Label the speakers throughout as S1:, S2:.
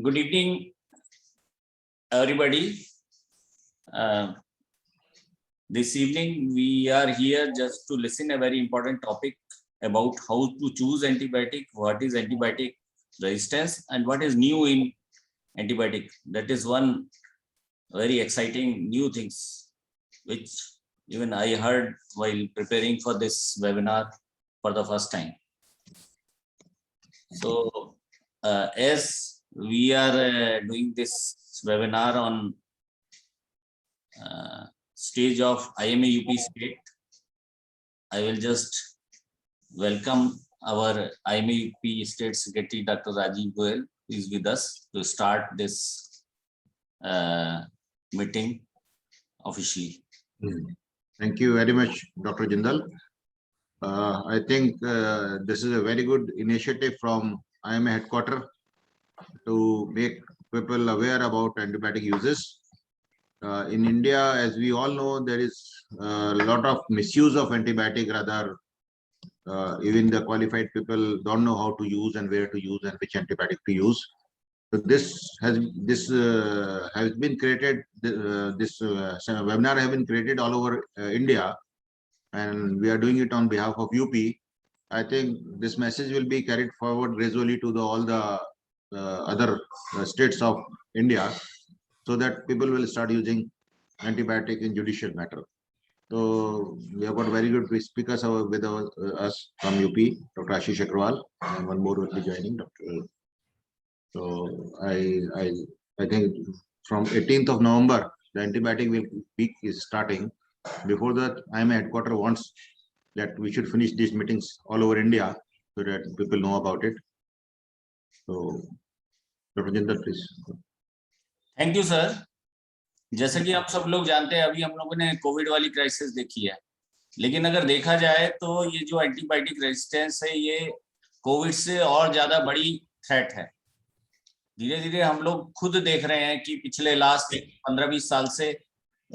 S1: Good evening, everybody. This evening, we are here just to listen a very important topic about how to choose antibiotic, what is antibiotic resistance, and what is new in antibiotic. That is one very exciting new things, which even I heard while preparing for this webinar for the first time. So, as we are doing this webinar on stage of IMA UP state, I will just welcome our IMA UP state secretary, Dr. Rajiv Goel, who is with us to start this meeting officially.
S2: Thank you very much, Dr. Jindal. I think this is a very good initiative from IMA headquarters to make people aware about antibiotic uses. In India, as we all know, there is a lot of misuse of antibiotic. Rather, even the qualified people don't know how to use and where to use and which antibiotic to use. So this has been created. This webinar has been created all over India, and we are doing it on behalf of UP. I think this message will be carried forward gradually to all the other states of India, so that people will start using antibiotic in judicial matter. So we have got very good speakers with us from UP, Dr. Ashish Agrawal, and one more will be joining, Dr. So I think from 18th of November, the antibiotic week is starting. Before that, IMA headquarters wants that we should finish these meetings all over India so that people know about it. So, Dr. Jindal, please.
S1: Thank you sir. जैसे कि हम सब लोग जानते हैं, अभी हम लोगों ने कोविड वाली क्राइसिस देखी है, लेकिन अगर देखा जाए तो ये जो एंटीबायोटिक रेजिस्टेंस है, ये कोविड से और ज्यादा बड़ी थ्रेट है. धीरे धीरे हम लोग खुद देख रहे हैं कि पिछले लास्ट 15-20 साल से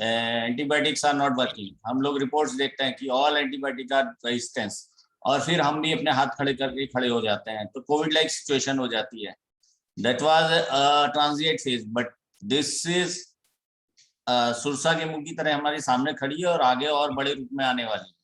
S1: एंटीबायोटिक्स आर नॉट वर्किंग. हम लोग रिपोर्ट्स देखते हैं कि ऑल एंटीबायोटिक आर रेजिस्टेंस, और फिर हम भी अपने हाथ खड़े करके खड़े हो जाते हैं, तो कोविड लाइक सिचुएशन हो जाती है. That was a transient phase, but this is Sursa के मुंह की तरह हमारे सामने खड़ी है और आगे और बड़े रूप में आने वाली है.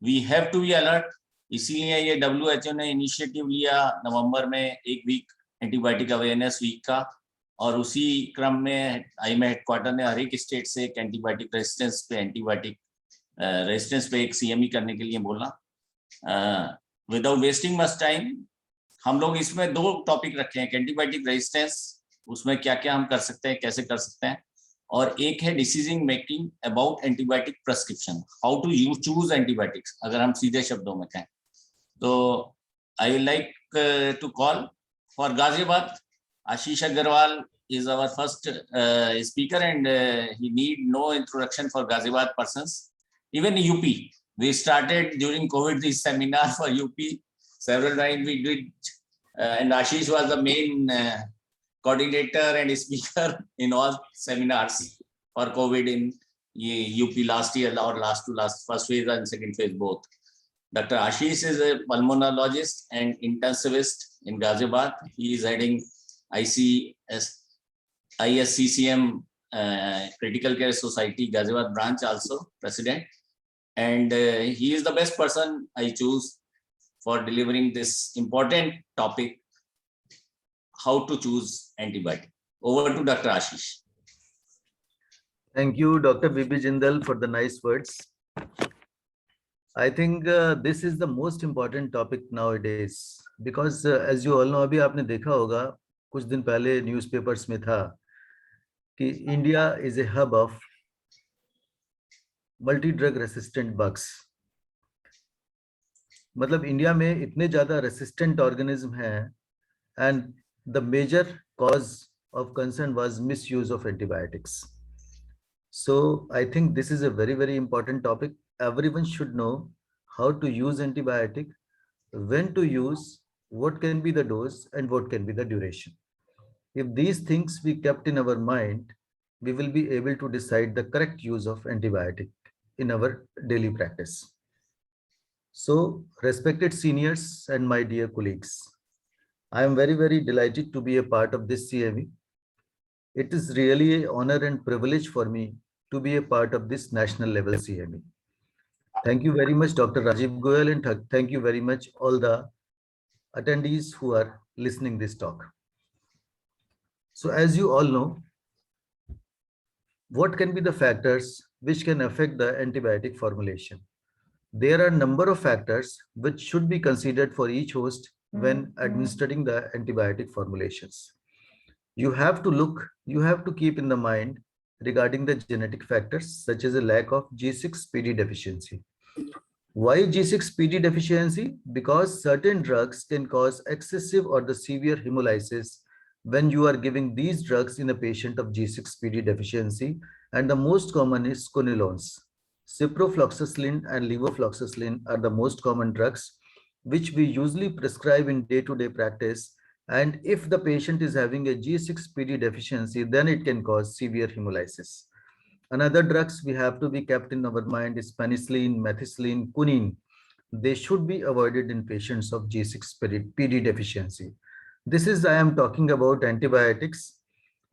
S1: We have to be alert. इसीलिए ये WHO ने इनिशिएटिव लिया नवंबर में एक वीक एंटीबायोटिक अवेयरनेस वीक का, और उसी क्रम में आईएमए हेडक्वार्टर ने हर एक स्टेट से एक एंटीबायोटिक रेजिस्टेंस पे एक CME करने के लिए बोला. विदाउट वेस्टिंग मच टाइम, हम लोग इसमें 2 टॉपिक रखे हैं. एंटीबायोटिक रेजिस्टेंस, उसमें क्या क्या हम कर सकते हैं, कैसे कर सकते हैं, और एक है decision making about antibiotic prescription, how to you choose antibiotics. अगर हम सीधे शब्दों में कहें तो I will like to call for Ghaziabad, Ashish Agrawal is our first speaker, and he need no introduction for Ghaziabad persons. Even UP, we started during COVID this seminar for UP. Several times we did, and Ashish was the main coordinator and speaker in all seminars for COVID in UP last year, or first phase and second phase both. Dr. Ashish is a pulmonologist and intensivist in Ghaziabad. He is heading ISCCM Critical Care Society Ghaziabad branch, also president. And he is the best person I choose for delivering this important topic, how to choose antibiotic. Over to Dr. Ashish.
S3: Thank you, Dr. VB Jindal, for the nice words. I think this is the most important topic nowadays, because as you all know, अभी आपने देखा होगा कुछ दिन पहले newspapers में था कि India is a hub of multi drug resistant bugs. मतलब इंडिया में इतने ज्यादा रेसिस्टेंट ऑर्गेनिज्म हैं, and the major cause of concern was misuse of antibiotics. So I think this is a very, very important topic. Everyone should know how to use antibiotic, when to use, what can be the dose, and what can be the duration. If these things we kept in our mind, we will be able to decide the correct use of antibiotic in our daily practice. So, respected seniors and my dear colleagues, I am very, very delighted to be a part of this CME. It is really an honor and privilege for me to be a part of this national level CME. Thank you very much, Dr. Rajiv Goyal, and thank you very much all the attendees who are listening this talk. So as you all know, what can be the factors which can affect the antibiotic formulation? There are a number of factors which should be considered for each host when administering the antibiotic formulations. You have to keep in the mind regarding the genetic factors such as a lack of G6PD deficiency. Why G6PD deficiency? Because certain drugs can cause excessive or the severe hemolysis when you are giving these drugs in a patient of G6PD deficiency, and the most common is quinolones. Ciprofloxacin and levofloxacin are the most common drugs which we usually prescribe in day-to-day practice, and if the patient is having a G6PD deficiency, then it can cause severe hemolysis. Another drugs we have to be kept in our mind is penicillin, methicillin, quinine. They should be avoided in patients of G6PD deficiency. This is, I am talking about antibiotics.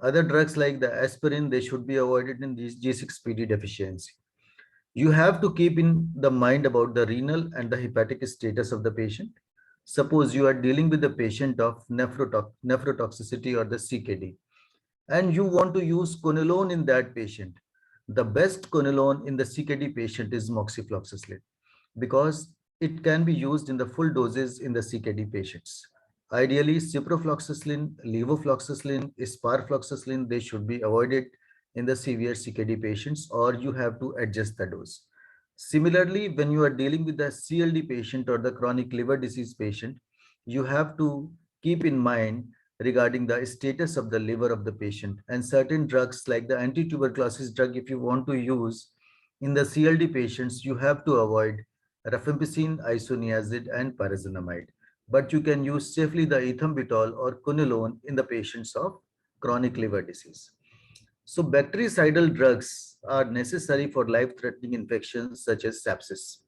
S3: Other drugs like the aspirin, they should be avoided in these G6PD deficiency. You have to keep in the mind about the renal and the hepatic status of the patient. Suppose you are dealing with a patient of nephrotoxicity or the CKD, and you want to use quinolone in that patient. The best quinolone in the CKD patient is moxifloxacin because it can be used in the full doses in the CKD patients. Ideally, ciprofloxacin, levofloxacin, sparfloxacin, they should be avoided in the severe CKD patients, or you have to adjust the dose. Similarly, when you are dealing with the CLD patient or the chronic liver disease patient, you have to keep in mind regarding the status of the liver of the patient, and certain drugs like the anti-tuberculosis drug, if you want to use in the CLD patients, you have to avoid rifampicin, isoniazid, and pyrazinamide. But you can use safely the ethambutol or quinolone in the patients of chronic liver disease. So bactericidal drugs are necessary for life-threatening infections such as sepsis.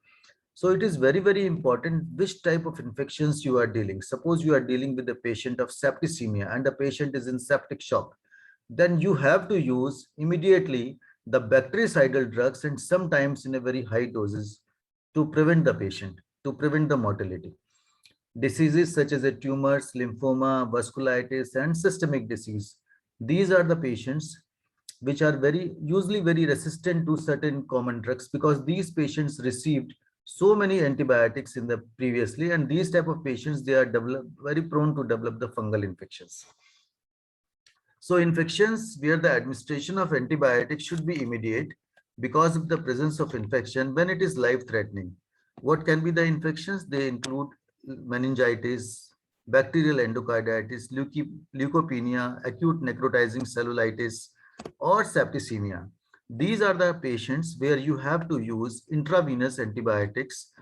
S3: So it is very, very important which type of infections you are dealing. Suppose you are dealing with a patient of septicemia and the patient is in septic shock, then you have to use immediately the bactericidal drugs, and sometimes in a very high doses, to prevent the patient, to prevent the mortality. Diseases such as tumors, lymphoma, vasculitis, and systemic disease. These are the patients which are usually very resistant to certain common drugs because these patients received so many antibiotics in the previously, and these type of patients, they are very prone to develop the fungal infections. So infections where the administration of antibiotics should be immediate because of the presence of infection when it is life-threatening. What can be the infections? They include meningitis, bacterial endocarditis, leukopenia, acute necrotizing cellulitis, or septicemia. These are the patients where you have to use intravenous antibiotics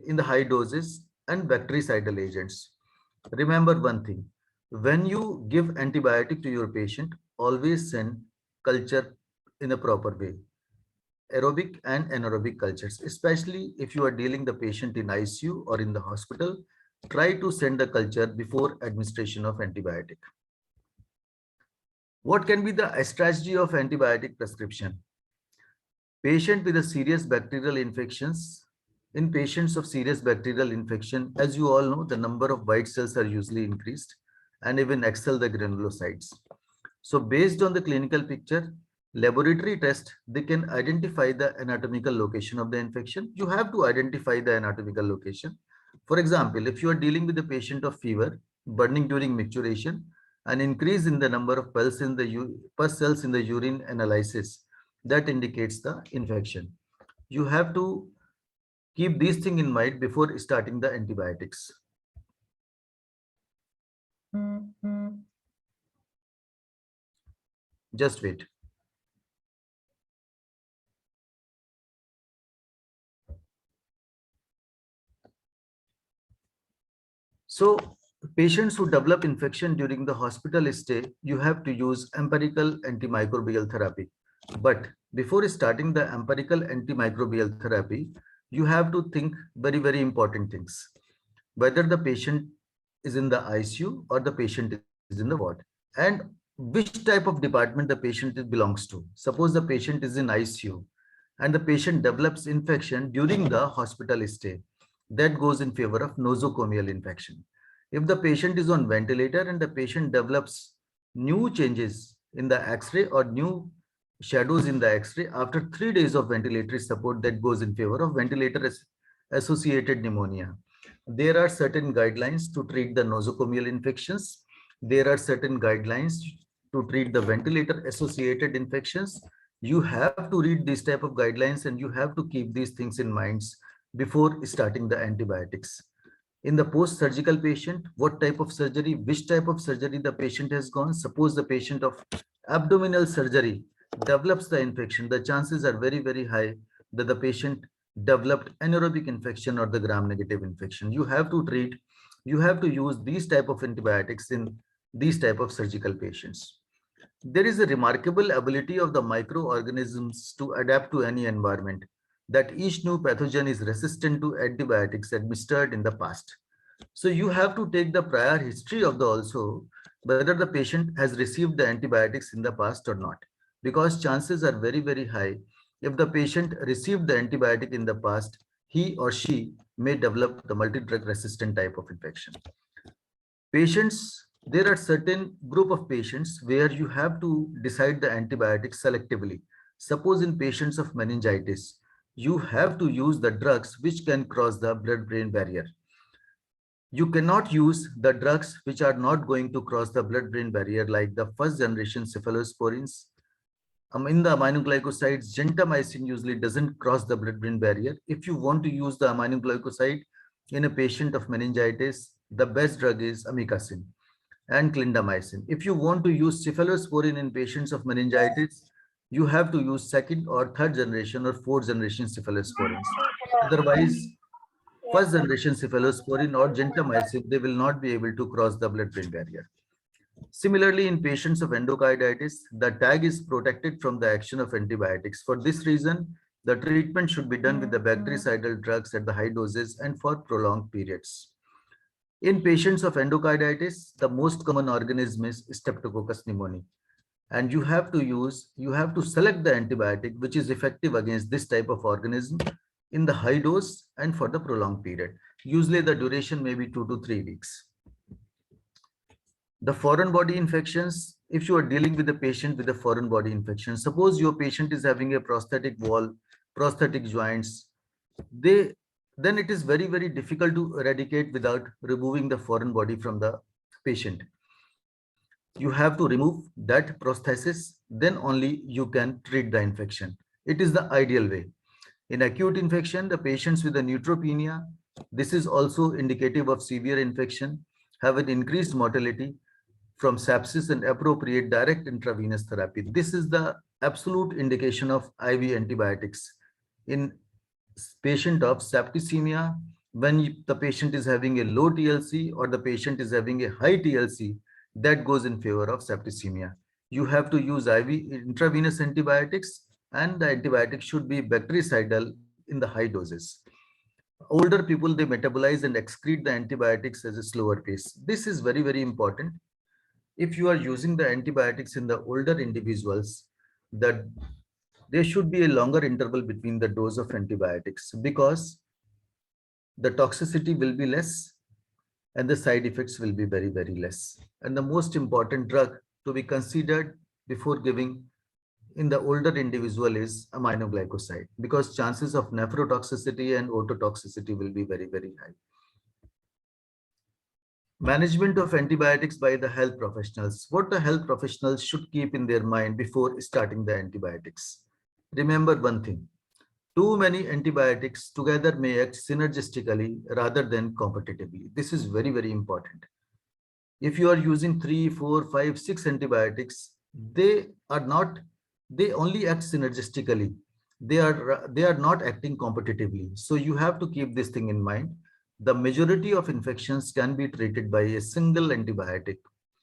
S3: in the high doses and bactericidal agents. Remember one thing, when you give antibiotic to your patient, always send culture in a proper way. Aerobic and anaerobic cultures, especially if you are dealing the patient in ICU or in the hospital, try to send the culture before administration of antibiotic. What can be the strategy of antibiotic prescription? Patient with a serious bacterial infections. In patients of serious bacterial infection, as you all know, the number of white cells are usually increased and even excel the granulocytes. So based on the clinical picture, laboratory test, they can identify the anatomical location of the infection. You have to identify the anatomical location. For example, if you are dealing with a patient of fever, burning during micturition, an increase in the number of pus cells in the urine analysis, that indicates the infection. You have to keep these things in mind before starting the antibiotics. Just wait. So patients who develop infection during the hospital stay, you have to use empirical antimicrobial therapy. But before starting the empirical antimicrobial therapy, you have to think very, very important things. Whether the patient is in the ICU or the patient is in the ward, and which type of department the patient belongs to. Suppose the patient is in ICU and the patient develops infection during the hospital stay, that goes in favor of nosocomial infection. If the patient is on ventilator and the patient develops new changes in the X-ray or new shadows in the X-ray after 3 days of ventilatory support, that goes in favor of ventilator associated pneumonia. There are certain guidelines to treat the nosocomial infections. There are certain guidelines to treat the ventilator associated infections. You have to read these type of guidelines and you have to keep these things in mind before starting the antibiotics. In the post-surgical patient, what type of surgery, which type of surgery the patient has gone. Suppose the patient of abdominal surgery develops the infection, the chances are very, very high that the patient developed anaerobic infection or the gram-negative infection. You have to treat, you have to use these type of antibiotics in these type of surgical patients. There is a remarkable ability of the microorganisms to adapt to any environment, that each new pathogen is resistant to antibiotics administered in the past. So you have to take the prior history of the also, whether the patient has received the antibiotics in the past or not, because chances are very, very high. If the patient received the antibiotic in the past, he or she may develop the multi-drug resistant type of infection. Patients, there are certain group of patients where you have to decide the antibiotics selectively. Suppose in patients of meningitis, you have to use the drugs which can cross the blood-brain barrier. You cannot use the drugs which are not going to cross the blood-brain barrier, like the first generation cephalosporins. In the aminoglycosides, gentamicin usually doesn't cross the blood-brain barrier. If you want to use the aminoglycoside in a patient of meningitis, the best drug is amikacin and clindamycin. If you want to use cephalosporin in patients of meningitis, you have to use second or third generation or fourth generation cephalosporins. Otherwise, first generation cephalosporin or gentamicin, they will not be able to cross the blood-brain barrier. Similarly, in patients of endocarditis, the tag is protected from the action of antibiotics. For this reason, the treatment should be done with the bactericidal drugs at the high doses and for prolonged periods. In patients of endocarditis, the most common organism is Streptococcus pneumoniae. And you have to select the antibiotic which is effective against this type of organism in the high dose and for the prolonged period. Usually the duration may be 2 to 3 weeks. The foreign body infections, if you are dealing with a patient with a foreign body infection, suppose your patient is having a prosthetic wall, prosthetic joints, then it is very, very difficult to eradicate without removing the foreign body from the patient. You have to remove that prosthesis, then only you can treat the infection. It is the ideal way. In acute infection, the patients with a neutropenia, this is also indicative of severe infection, have an increased mortality from sepsis and appropriate direct intravenous therapy. This is the absolute indication of IV antibiotics. In patient of septicemia, when the patient is having a low TLC or the patient is having a high TLC, that goes in favor of septicemia. You have to use IV intravenous antibiotics, and the antibiotic should be bactericidal in the high doses. Older people, they metabolize and excrete the antibiotics at a slower pace. This is very, very important. If you are using the antibiotics in the older individuals, that there should be a longer interval between the dose of antibiotics, because the toxicity will be less and the side effects will be very, very less. And the most important drug to be considered before giving in the older individual is aminoglycoside, because chances of nephrotoxicity and ototoxicity will be very, very high. Management of antibiotics by the health professionals. What the health professionals should keep in their mind before starting the antibiotics. Remember one thing, too many antibiotics together may act synergistically rather than competitively. This is very, very important. If you are using 3, 4, 5, 6 antibiotics, they only act synergistically. They are not acting competitively. So you have to keep this thing in mind. The majority of infections can be treated by a single antibiotic.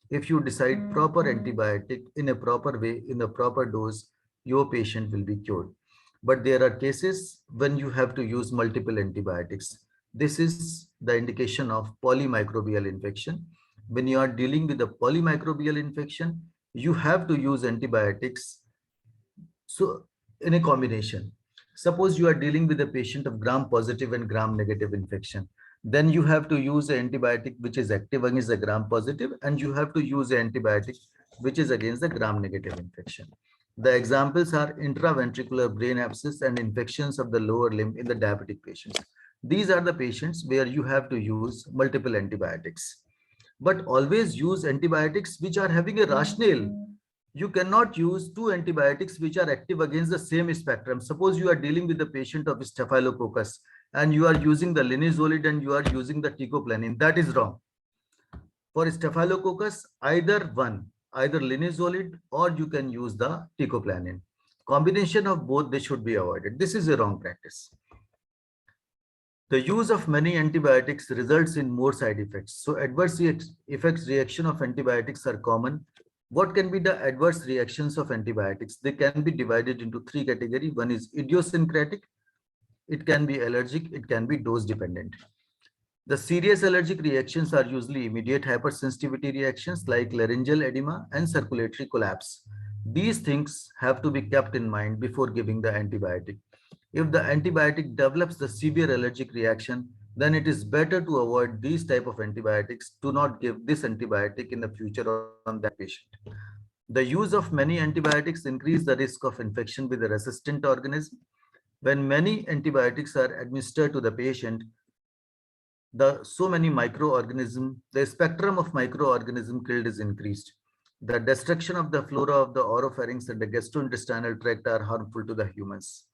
S3: If you decide proper antibiotic in a proper way, in a proper dose, your patient will be cured. But there are cases when you have to use multiple antibiotics. This is the indication of polymicrobial infection. When you are dealing with the polymicrobial infection, you have to use antibiotics. So in a combination, suppose you are dealing with a patient of gram positive and gram negative infection, then you have to use an antibiotic which is active against the gram positive, and you have to use an antibiotic which is against the gram negative infection. The examples are intraventricular brain abscess and infections of the lower limb in the diabetic patients. These are the patients where you have to use multiple antibiotics. But always use antibiotics which are having a rationale. You cannot use two antibiotics which are active against the same spectrum. Suppose you are dealing with a patient of staphylococcus and you are using the linezolid and you are using the teicoplanin. That is wrong. For staphylococcus, either one, either linezolid or you can use the teicoplanin. Combination of both, they should be avoided. This is a wrong practice. The use of many antibiotics results in more side effects. So adverse effects reaction of antibiotics are common. What can be the adverse reactions of antibiotics? They can be divided into three categories. One is idiosyncratic. It can be allergic. It can be dose dependent. The serious allergic reactions are usually immediate hypersensitivity reactions like laryngeal edema and circulatory collapse. These things have to be kept in mind before giving the antibiotic. If the antibiotic develops the severe allergic reaction, then it is better to avoid these type of antibiotics. Do not give this antibiotic in the future on that patient. The use of many antibiotics increase the risk of infection with a resistant organism. When many antibiotics are administered to the patient, the spectrum of microorganism killed is increased. The destruction of the flora of the oropharynx and the gastrointestinal tract are harmful to the humans.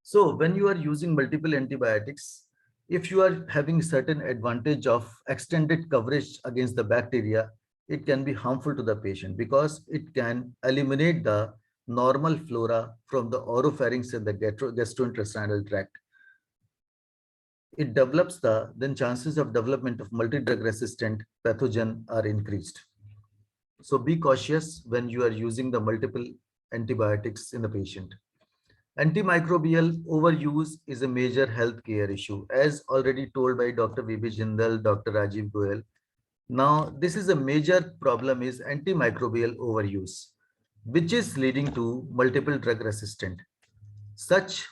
S3: So when you are using multiple antibiotics, if you are having certain advantage of extended coverage against the bacteria, it can be harmful to the patient because it can eliminate the normal flora from the oropharynx and the gastrointestinal tract. It develops then chances of development of multi-drug resistant pathogen are increased. So be cautious when you are using the multiple antibiotics in the patient. Antimicrobial overuse is a major healthcare issue, as already told by Dr. V.B. Jindal, Dr. Rajiv Goel. Now, this is a major problem is antimicrobial overuse, which is leading to multiple drug resistant.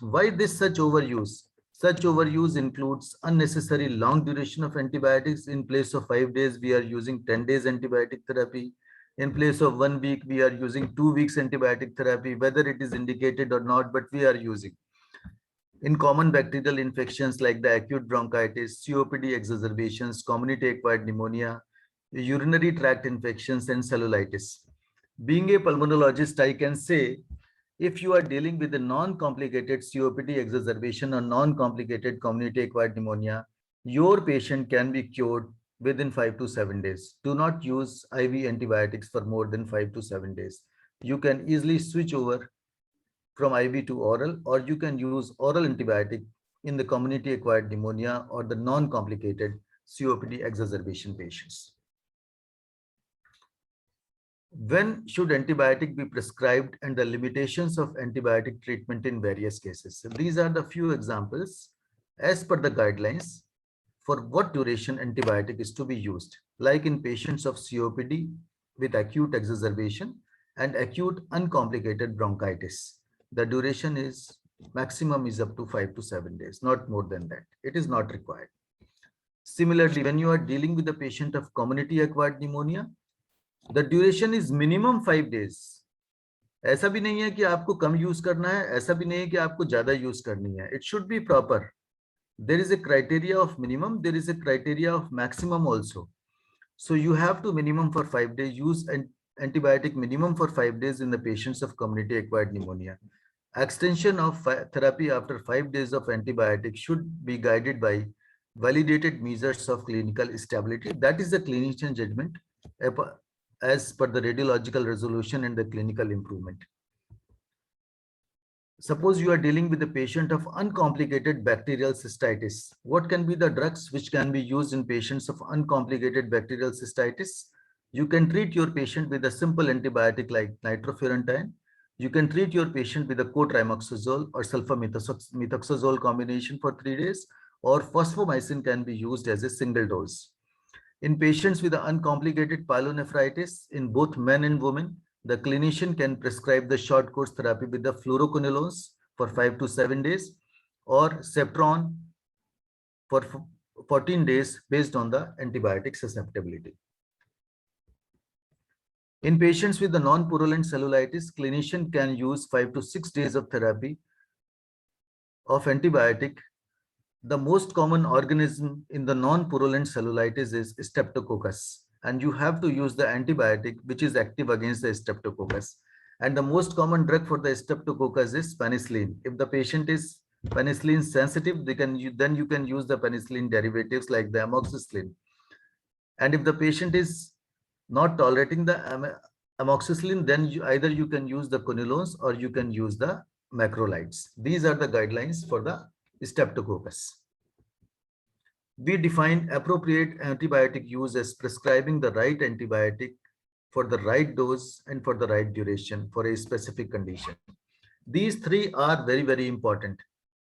S3: Why such overuse? Such overuse includes unnecessary long duration of antibiotics. In place of 5 days, we are using 10 days antibiotic therapy. In place of 1 week, we are using 2 weeks antibiotic therapy, whether it is indicated or not, but we are using. In common bacterial infections like the acute bronchitis, COPD exacerbations, community-acquired pneumonia, urinary tract infections, and cellulitis. Being a pulmonologist, I can say, if you are dealing with a non-complicated COPD exacerbation or non-complicated community-acquired pneumonia, your patient can be cured within 5 to 7 days. Do not use IV antibiotics for more than 5 to 7 days. You can easily switch over from IV to oral, or you can use oral antibiotic in the community-acquired pneumonia or the non-complicated COPD exacerbation patients. When should antibiotic be prescribed and the limitations of antibiotic treatment in various cases? So these are the few examples as per the guidelines for what duration antibiotic is to be used, like in patients of COPD with acute exacerbation and acute uncomplicated bronchitis. The duration is maximum is up to 5 to 7 days, not more than that. It is not required. Similarly, when you are dealing with a patient of community-acquired pneumonia, the duration is minimum 5 days. ऐसा भी नहीं है कि आपको कम use करना है, ऐसा भी नहीं है कि आपको ज्यादा यूज करनी है. It should be proper. There is a criteria of minimum, there is a criteria of maximum also. So you have to minimum for 5 days, use an antibiotic minimum for 5 days in the patients of community-acquired pneumonia. Extension of therapy after 5 days of antibiotic should be guided by validated measures of clinical stability. That is the clinician judgment as per the radiological resolution and the clinical improvement. Suppose you are dealing with a patient of uncomplicated bacterial cystitis. What can be the drugs which can be used in patients of uncomplicated bacterial cystitis? You can treat your patient with a simple antibiotic like nitrofurantoin. You can treat your patient with a cotrimoxazole or sulfamethoxazole combination for 3 days, or fosfomycin can be used as a single dose. In patients with uncomplicated pyelonephritis in both men and women, the clinician can prescribe the short course therapy with the fluoroquinolones for 5 to 7 days or Ceftriaxone for 14 days based on the antibiotic susceptibility. In patients with the non-purulent cellulitis, clinician can use 5 to 6 days of therapy of antibiotic. The most common organism in the non-purulent cellulitis is Streptococcus, and you have to use the antibiotic which is active against the Streptococcus. And the most common drug for the Streptococcus is penicillin. If the patient is penicillin sensitive, then you can use the penicillin derivatives like the amoxicillin. And if the patient is not tolerating the amoxicillin, then either you can use the quinolones or you can use the macrolides. These are the guidelines for the Streptococcus. We define appropriate antibiotic use as prescribing the right antibiotic for the right dose and for the right duration for a specific condition. These three are very, very important.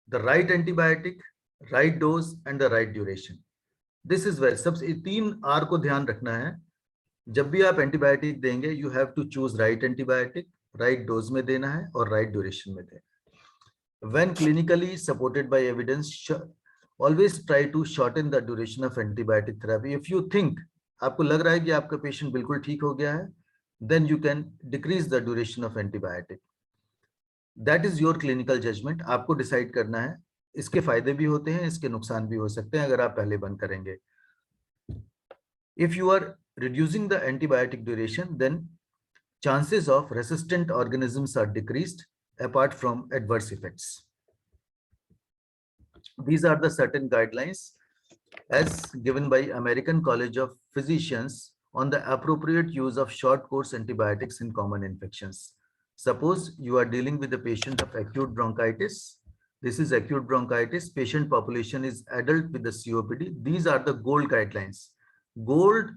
S3: The right antibiotic, right dose, and the right duration. This is where सबसे 3 R को ध्यान रखना है. जब भी आप antibiotic देंगे, you have to choose right antibiotic, right dose में देना है और right duration में देना है. When clinically supported by evidence, always try to shorten the duration of antibiotic therapy. If you think आपको लग रहा है कि आपका पेशेंट बिल्कुल ठीक हो गया है, then you can decrease the duration of antibiotic. That is your clinical judgment. आपको डिसाइड करना है. इसके फायदे भी होते हैं, इसके नुकसान भी हो सकते हैं अगर आप पहले बंद करेंगे. If you are reducing the antibiotic duration, then chances of resistant organisms are decreased apart from adverse effects. These are the certain guidelines as given by American College of Physicians on the appropriate use of short course antibiotics in common infections. Suppose you are dealing with a patient of acute bronchitis. This is acute bronchitis. Patient population is adult with the COPD. These are the gold guidelines. Gold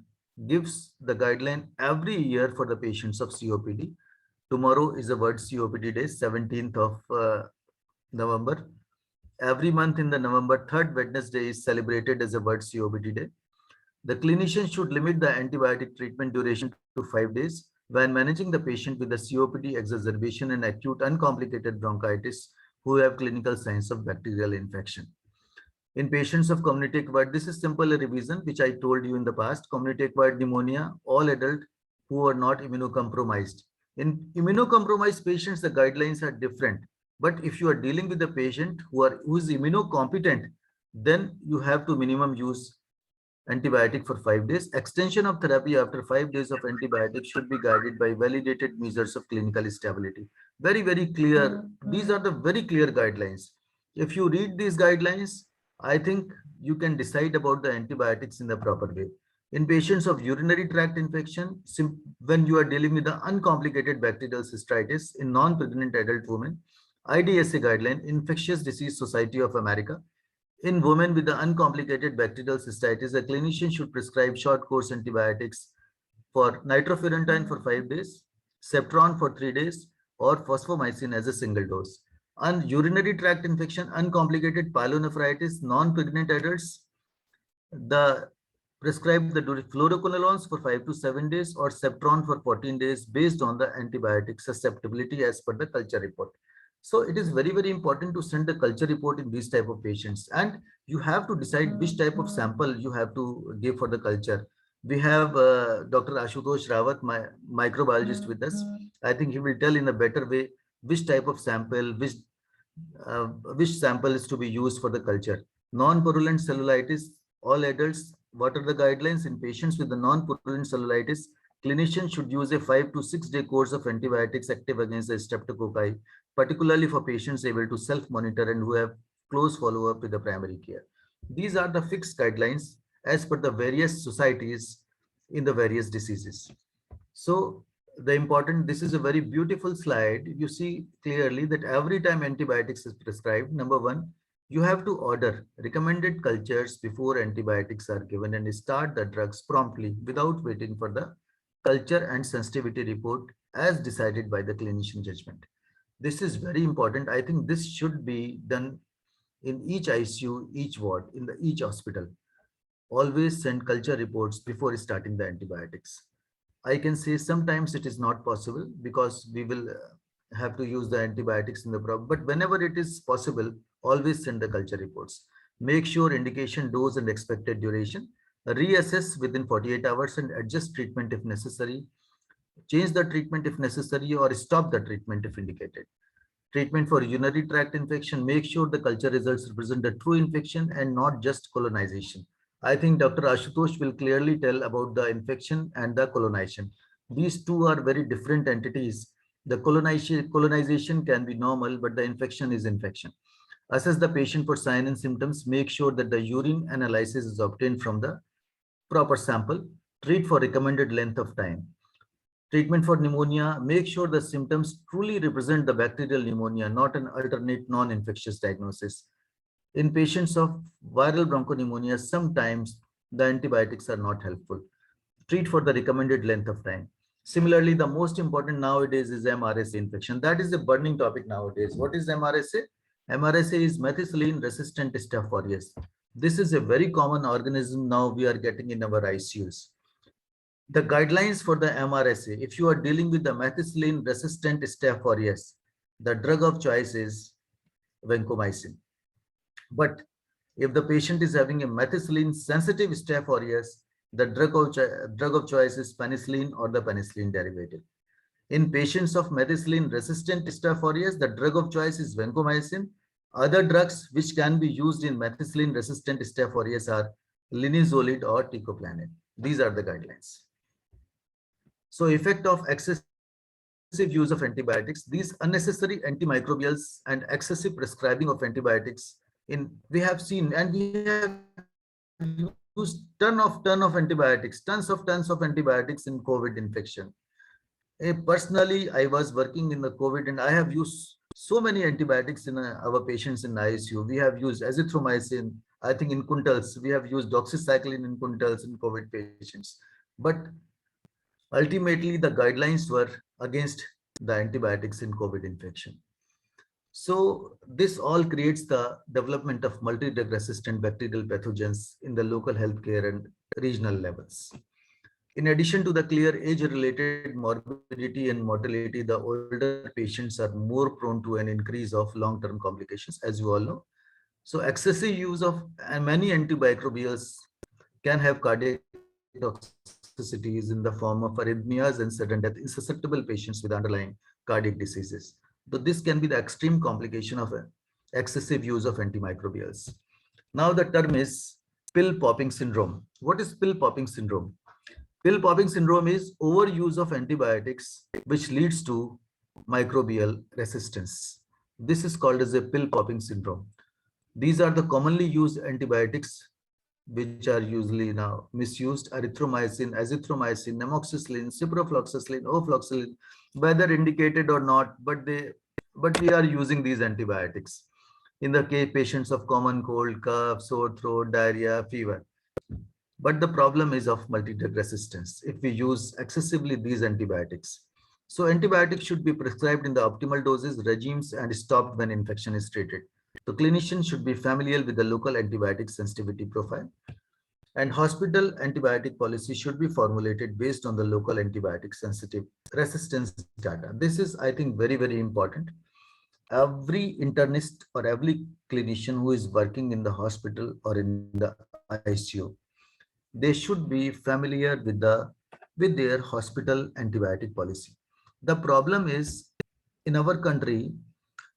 S3: gives the guideline every year for the patients of COPD. Tomorrow is the World COPD Day, 17th of November. Every month in the November, 3rd Wednesday is celebrated as a World COPD Day. The clinician should limit the antibiotic treatment duration to 5 days when managing the patient with the COPD exacerbation and acute uncomplicated bronchitis who have clinical signs of bacterial infection. In patients of community acquired, this is simple revision which I told you in the past. Community acquired pneumonia, all adult who are not immunocompromised. In immunocompromised patients, the guidelines are different. But if you are dealing with a patient who is immunocompetent, then you have to minimum use antibiotic for 5 days. Extension of therapy after 5 days of antibiotic should be guided by validated measures of clinical stability. Very, very clear. These are the very clear guidelines. If you read these guidelines, I think you can decide about the antibiotics in the proper way. In patients of urinary tract infection, when you are dealing with the uncomplicated bacterial cystitis in non-pregnant adult women, IDSA guideline, Infectious Disease Society of America. In women with the uncomplicated bacterial cystitis, a clinician should prescribe short course antibiotics for nitrofurantoin for 5 days, Ceftriaxone for 3 days, or fosfomycin as a single dose. And urinary tract infection, uncomplicated pyelonephritis, non-pregnant adults, prescribe the fluoroquinolones for 5 to 7 days or Ceftriaxone for 14 days based on the antibiotic susceptibility as per the culture report. So it is very, very important to send the culture report in these type of patients, and you have to decide which type of sample you have to give for the culture. We have Dr. Ashutosh Rawat, my microbiologist with us. I think he will tell in a better way which type of sample, which sample is to be used for the culture. Non-purulent cellulitis, all adults, what are the guidelines? In patients with the non-purulent cellulitis, clinicians should use a 5 to 6 day course of antibiotics active against the streptococci, particularly for patients able to self-monitor and who have close follow-up with the primary care. These are the fixed guidelines as per the various societies in the various diseases. So this is a very beautiful slide. You see clearly that every time antibiotics is prescribed, number one, you have to order recommended cultures before antibiotics are given and start the drugs promptly without waiting for the culture and sensitivity report as decided by the clinician judgment. This is very important. I think this should be done in each ICU, each ward, in each hospital, always send culture reports before starting the antibiotics. I can say sometimes it is not possible because we will have to use the antibiotics in the problem. But whenever it is possible, always send the culture reports. Make sure indication, dose, and expected duration. Reassess within 48 hours and adjust treatment if necessary. Change the treatment if necessary or stop the treatment if indicated. Treatment for urinary tract infection, make sure the culture results represent a true infection and not just colonization. I think Dr. Ashutosh will clearly tell about the infection and the colonization. These two are very different entities. The colonization can be normal, but the infection is infection. Assess the patient for signs and symptoms. Make sure that the urine analysis is obtained from the proper sample. Treat for recommended length of time. Treatment for pneumonia, make sure the symptoms truly represent the bacterial pneumonia, not an alternate non-infectious diagnosis. In patients of viral bronchopneumonia, sometimes the antibiotics are not helpful. Treat for the recommended length of time. Similarly, the most important nowadays is MRSA infection. That is a burning topic nowadays. What is MRSA? MRSA is methicillin resistant Staph aureus. This is a very common organism now we are getting in our ICUs. The guidelines for the MRSA, if you are dealing with the methicillin resistant Staph aureus, the drug of choice is vancomycin. But if the patient is having a methicillin sensitive Staph aureus, the drug of choice is penicillin or the penicillin derivative. In patients of methicillin resistant Staph aureus, the drug of choice is vancomycin. Other drugs which can be used in methicillin resistant Staph aureus are linezolid or teicoplanin. These are the guidelines. So effect of excessive use of antibiotics, these unnecessary antimicrobials and excessive prescribing of antibiotics we have seen, and we have used tons of antibiotics in COVID infection. Personally, I was working in the COVID and I have used so many antibiotics in our patients in ICU. We have used azithromycin, I think in quintals. We have used doxycycline in quintals in COVID patients. But ultimately, the guidelines were against the antibiotics in COVID infection. So this all creates the development of multi-drug resistant bacterial pathogens in the local healthcare and regional levels. In addition to the clear age-related morbidity and mortality, the older patients are more prone to an increase of long-term complications, as you all know. So excessive use of many antimicrobials can have cardiac toxicities in the form of arrhythmias and sudden death in susceptible patients with underlying cardiac diseases. So this can be the extreme complication of excessive use of antimicrobials. Now the term is pill popping syndrome. What is pill popping syndrome? Pill popping syndrome is overuse of antibiotics which leads to microbial resistance. This is called as a pill popping syndrome. These are the commonly used antibiotics which are usually now misused: erythromycin, azithromycin, amoxicillin, ciprofloxacin, ofloxacin, whether indicated or not, but we are using these antibiotics in the case patients of common cold, cough, sore throat, diarrhea, fever. But the problem is of multi-drug resistance if we use excessively these antibiotics. So antibiotics should be prescribed in the optimal doses, regimes, and stopped when infection is treated. The clinician should be familiar with the local antibiotic sensitivity profile, and hospital antibiotic policy should be formulated based on the local antibiotic sensitive resistance data. This is, I think, very, very important. Every internist or every clinician who is working in the hospital or in the ICU, they should be familiar with their hospital antibiotic policy. The problem is, in our country,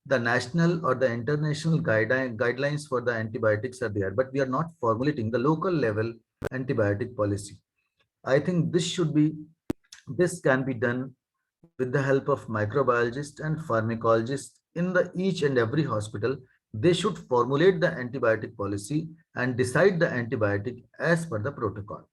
S3: the national or the international guidelines for the antibiotics are there, but we are not formulating the local level antibiotic policy. I think this can be done with the help of microbiologists and pharmacologists in each and every hospital. They should formulate the antibiotic policy and decide the antibiotic as per the protocol,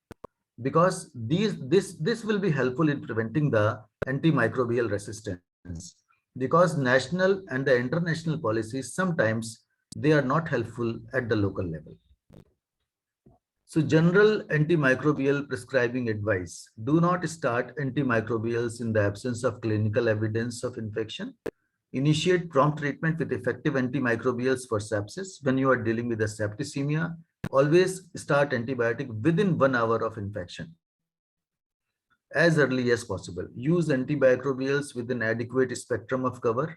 S3: because this will be helpful in preventing the antimicrobial resistance, because national and the international policies sometimes they are not helpful at the local level. So general antimicrobial prescribing advice: do not start antimicrobials in the absence of clinical evidence of infection. Initiate prompt treatment with effective antimicrobials for sepsis. When you are dealing with a septicemia, always start antibiotic within 1 hour of infection, as early as possible. Use antimicrobials with an adequate spectrum of cover.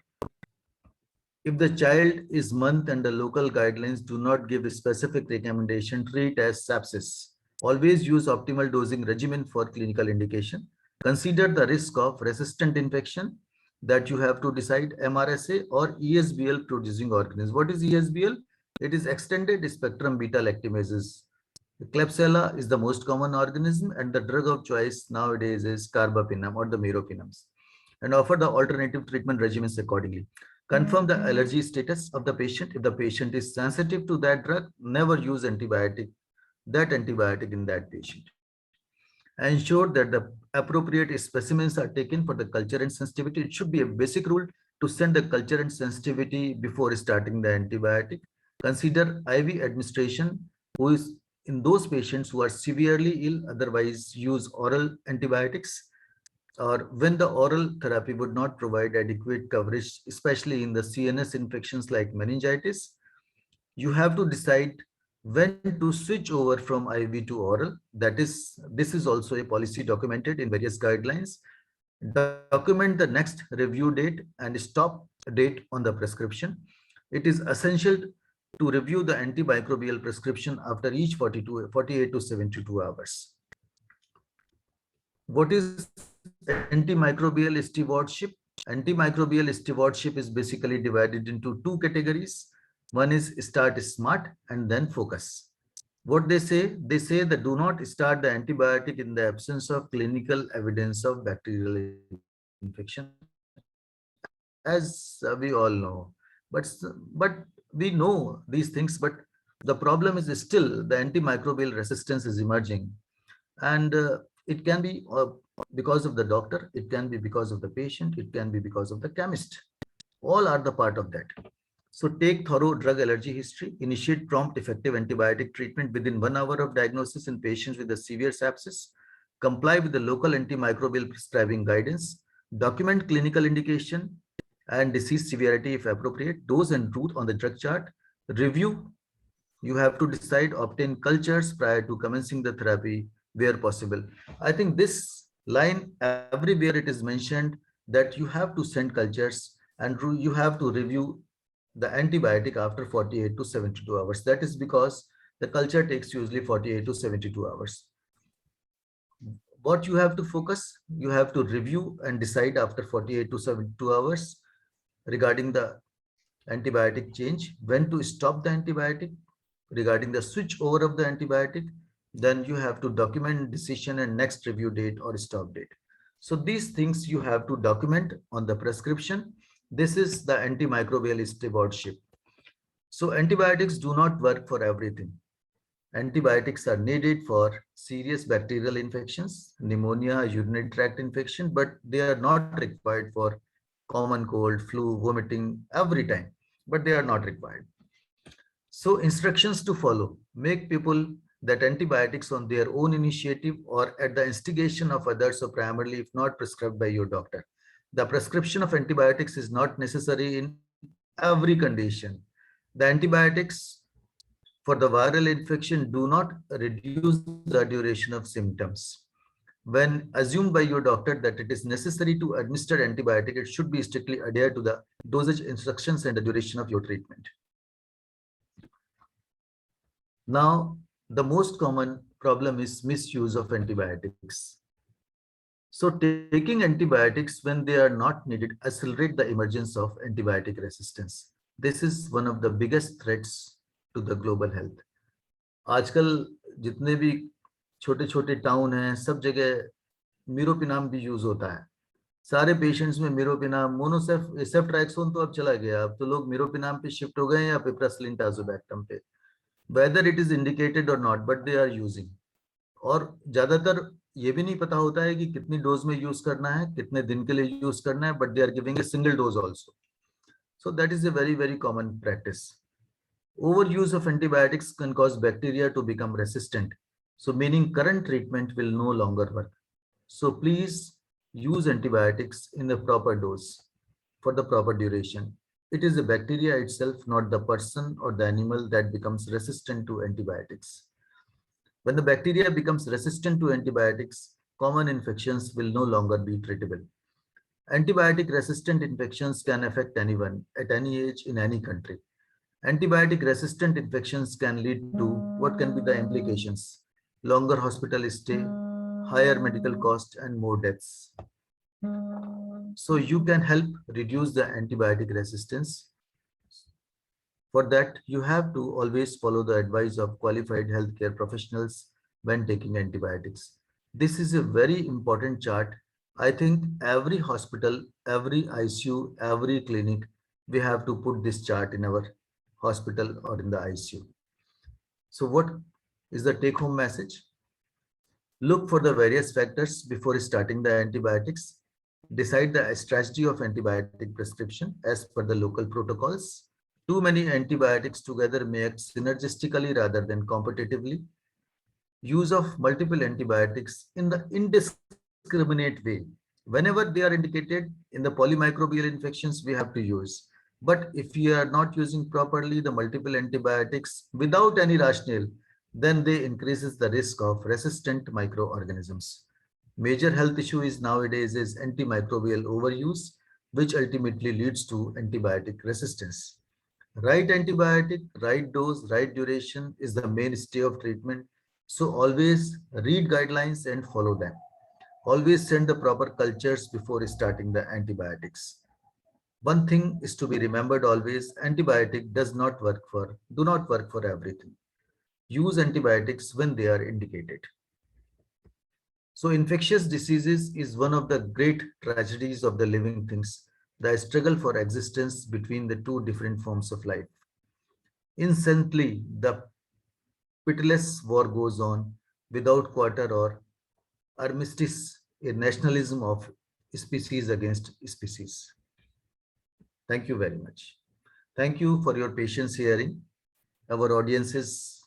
S3: If the child is month and the local guidelines do not give a specific recommendation, treat as sepsis. Always use optimal dosing regimen for clinical indication. Consider the risk of resistant infection that you have to decide MRSA or ESBL producing organisms. What is ESBL? It is extended spectrum beta lactamases. Klebsiella is the most common organism, and the drug of choice nowadays is carbapenem or the meropenems. And offer the alternative treatment regimens accordingly. Confirm the allergy status of the patient. If the patient is sensitive to that drug, never use antibiotic in that patient. Ensure that the appropriate specimens are taken for the culture and sensitivity. It should be a basic rule to send the culture and sensitivity before starting the antibiotic. Consider IV administration who is in those patients who are severely ill, otherwise use oral antibiotics, or when the oral therapy would not provide adequate coverage, especially in the CNS infections like meningitis. You have to decide when to switch over from IV to oral. This is also a policy documented in various guidelines. Document the next review date and stop date on the prescription. It is essential to review the antimicrobial prescription after each 48 to 72 hours. What is antimicrobial stewardship? Antimicrobial stewardship is basically divided into two categories. One is start smart and then focus. What they say that do not start the antibiotic in the absence of clinical evidence of bacterial infection, as we all know. But we know these things, but the problem is still the antimicrobial resistance is emerging, and it can be because of the doctor, it can be because of the patient, it can be because of the chemist. All are the part of that. So take thorough drug allergy history, initiate prompt effective antibiotic treatment within 1 hour of diagnosis in patients with a severe sepsis, comply with the local antimicrobial prescribing guidance, document clinical indication and disease severity if appropriate, dose and route on the drug chart, review. You have to decide, obtain cultures prior to commencing the therapy where possible. I think this line, everywhere it is mentioned that you have to send cultures and you have to review the antibiotic after 48 to 72 hours. That is because the culture takes usually 48 to 72 hours. What you have to focus, you have to review and decide after 48 to 72 hours regarding the antibiotic change, when to stop the antibiotic, regarding the switch over of the antibiotic, then you have to document decision and next review date or stop date. So these things you have to document on the prescription. This is the antimicrobial stewardship. So antibiotics do not work for everything. Antibiotics are needed for serious bacterial infections, pneumonia, urinary tract infection, but they are not required for common cold, flu, vomiting every time, but they are not required. So instructions to follow: make people that antibiotics on their own initiative or at the instigation of others, or primarily if not prescribed by your doctor. The prescription of antibiotics is not necessary in every condition. The antibiotics for the viral infection do not reduce the duration of symptoms. When assumed by your doctor that it is necessary to administer antibiotic, it should be strictly adhered to the dosage instructions and the duration of your treatment. Now, the most common problem is misuse of antibiotics. So taking antibiotics when they are not needed accelerate the emergence of antibiotic resistance. This is one of the biggest threats to the global health. आजकल जितने भी छोटे छोटे town हैं, सब जगह मीरोपिनाम भी use होता है. सारे पेशेंट्स में मीरोपिनाम, सेफ्ट्रैक्सोन तो अब चला गया, अब तो लोग मीरोपिनाम पे शिफ्ट हो गए या पिपरासिलिन टाज़ोबैक्टम पे. Whether it is indicated or not, but they are using. और ज्यादातर ये भी नहीं पता होता है कि कितनी डोज में यूज करना है, कितने दिन के लिए यूज करना है, but they are giving a single dose also. So that is a very, very common practice. Overuse of antibiotics can cause bacteria to become resistant. So meaning current treatment will no longer work. So please use antibiotics in the proper dose. for the proper duration. It is the bacteria itself, not the person or the animal, that becomes resistant to antibiotics. When the bacteria becomes resistant to antibiotics, common infections will no longer be treatable. Antibiotic resistant infections can affect anyone at any age in any country. Antibiotic resistant infections can lead to what can be the implications: longer hospital stay, higher medical cost, and more deaths. So you can help reduce the antibiotic resistance. For that, you have to always follow the advice of qualified healthcare professionals when taking antibiotics. This is a very important chart. I think every hospital, every ICU, every clinic, we have to put this chart in our hospital or in the ICU. So what is the take-home message? Look for the various factors before starting the antibiotics. Decide the strategy of antibiotic prescription as per the local protocols. Too many antibiotics together may act synergistically rather than competitively. Use of multiple antibiotics in the indiscriminate way. Whenever they are indicated in the polymicrobial infections, we have to use. But if we are not using properly the multiple antibiotics without any rationale, then they increases the risk of resistant microorganisms. Major health issue is nowadays is antimicrobial overuse, which ultimately leads to antibiotic resistance. Right antibiotic, right dose, right duration is the mainstay of treatment. So always read guidelines and follow them. Always send the proper cultures before starting the antibiotics. One thing is to be remembered always: antibiotic do not work for everything. Use antibiotics when they are indicated. So infectious diseases is one of the great tragedies of the living things, the struggle for existence between the two different forms of life. Instantly, the pitiless war goes on without quarter or armistice, a nationalism of species against species. Thank you very much. Thank you for your patience hearing. Our audiences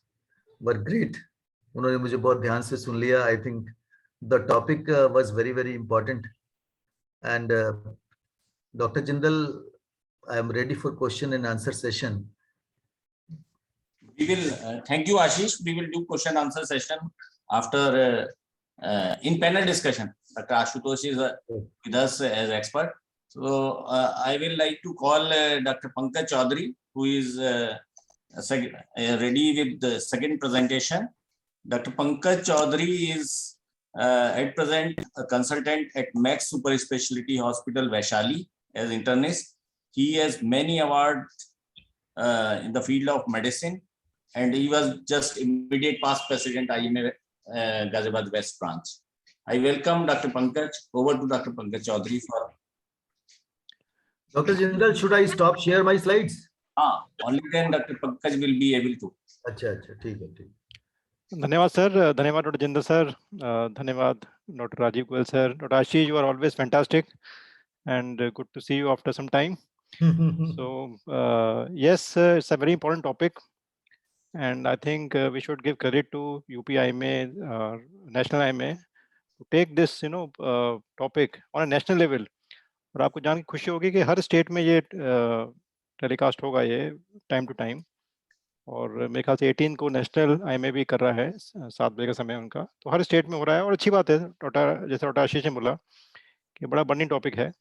S3: were great. उन्होंने मुझे बहुत ध्यान से सुन लिया. I think the topic was very important. And Dr. Jindal, I am ready for question and answer session.
S1: We will thank you, Ashish. We will do question answer session after in panel discussion. Dr. Ashutosh is with us as expert. So I will like to call Dr. Pankaj Chaudhary, who is ready with the second presentation. Dr. Pankaj Chaudhary is at present a consultant at Max Super Specialty Hospital, Vaishali as internist. He has many awards in the field of medicine, and he was just immediate past president IMA Ghaziabad West branch. I welcome Dr. Pankaj. Over to Dr. Pankaj Chaudhary for.
S3: Dr. Jindal, should I stop share my slides?
S1: Only then Dr. Pankaj will be able to.
S3: अच्छा, ठीक है.
S4: धन्यवाद sir, धन्यवाद doctor Jindal sir, धन्यवाद doctor Rajiv Goyal sir. Doctor Ashish, you are always fantastic and good to see you after some time. So yes, it's a very important topic, and I think we should give credit to UPIMA, National IMA, to take this topic on a national level. और आपको जान के खुशी होगी कि हर state में ये telecast होगा ये टाइम टू टाइम, और मेरे ख्याल से 18 को नेशनल IMA भी कर रहा है 7 बजे का समय उनका, तो हर स्टेट में हो रहा है और अच्छी बात है. जैसे डॉक्टर आशीष ने बोला कि बड़ा बर्निंग टॉपिक है.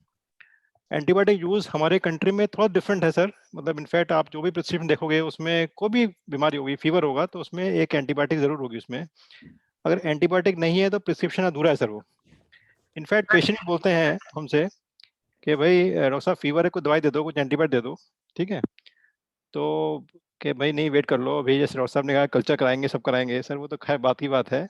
S4: एंटीबायोटिक यूज हमारे कंट्री में थोड़ा डिफरेंट है सर. मतलब इनफैक्ट आप जो भी प्रिस्क्रिप्शन देखोगे उसमें कोई भी बीमारी होगी, फीवर होगा तो उसमें एक एंटीबायोटिक जरूर होगी उसमें. अगर एंटीबायोटिक नहीं है तो प्रिस्क्रिप्शन अधूरा है सर. वो इनफैक्ट पेशेंट बोलते हैं हमसे कि भाई डॉक्टर साहब फीवर है, कोई दवाई दे दो, कुछ एंटीबायोटिक दे दो. ठीक है, तो कि भाई नहीं वेट कर लो, अभी जैसे डॉक्टर साहब ने कहा कल्चर कराएंगे, सब कराएंगे. सर वो तो खैर बात की बात है.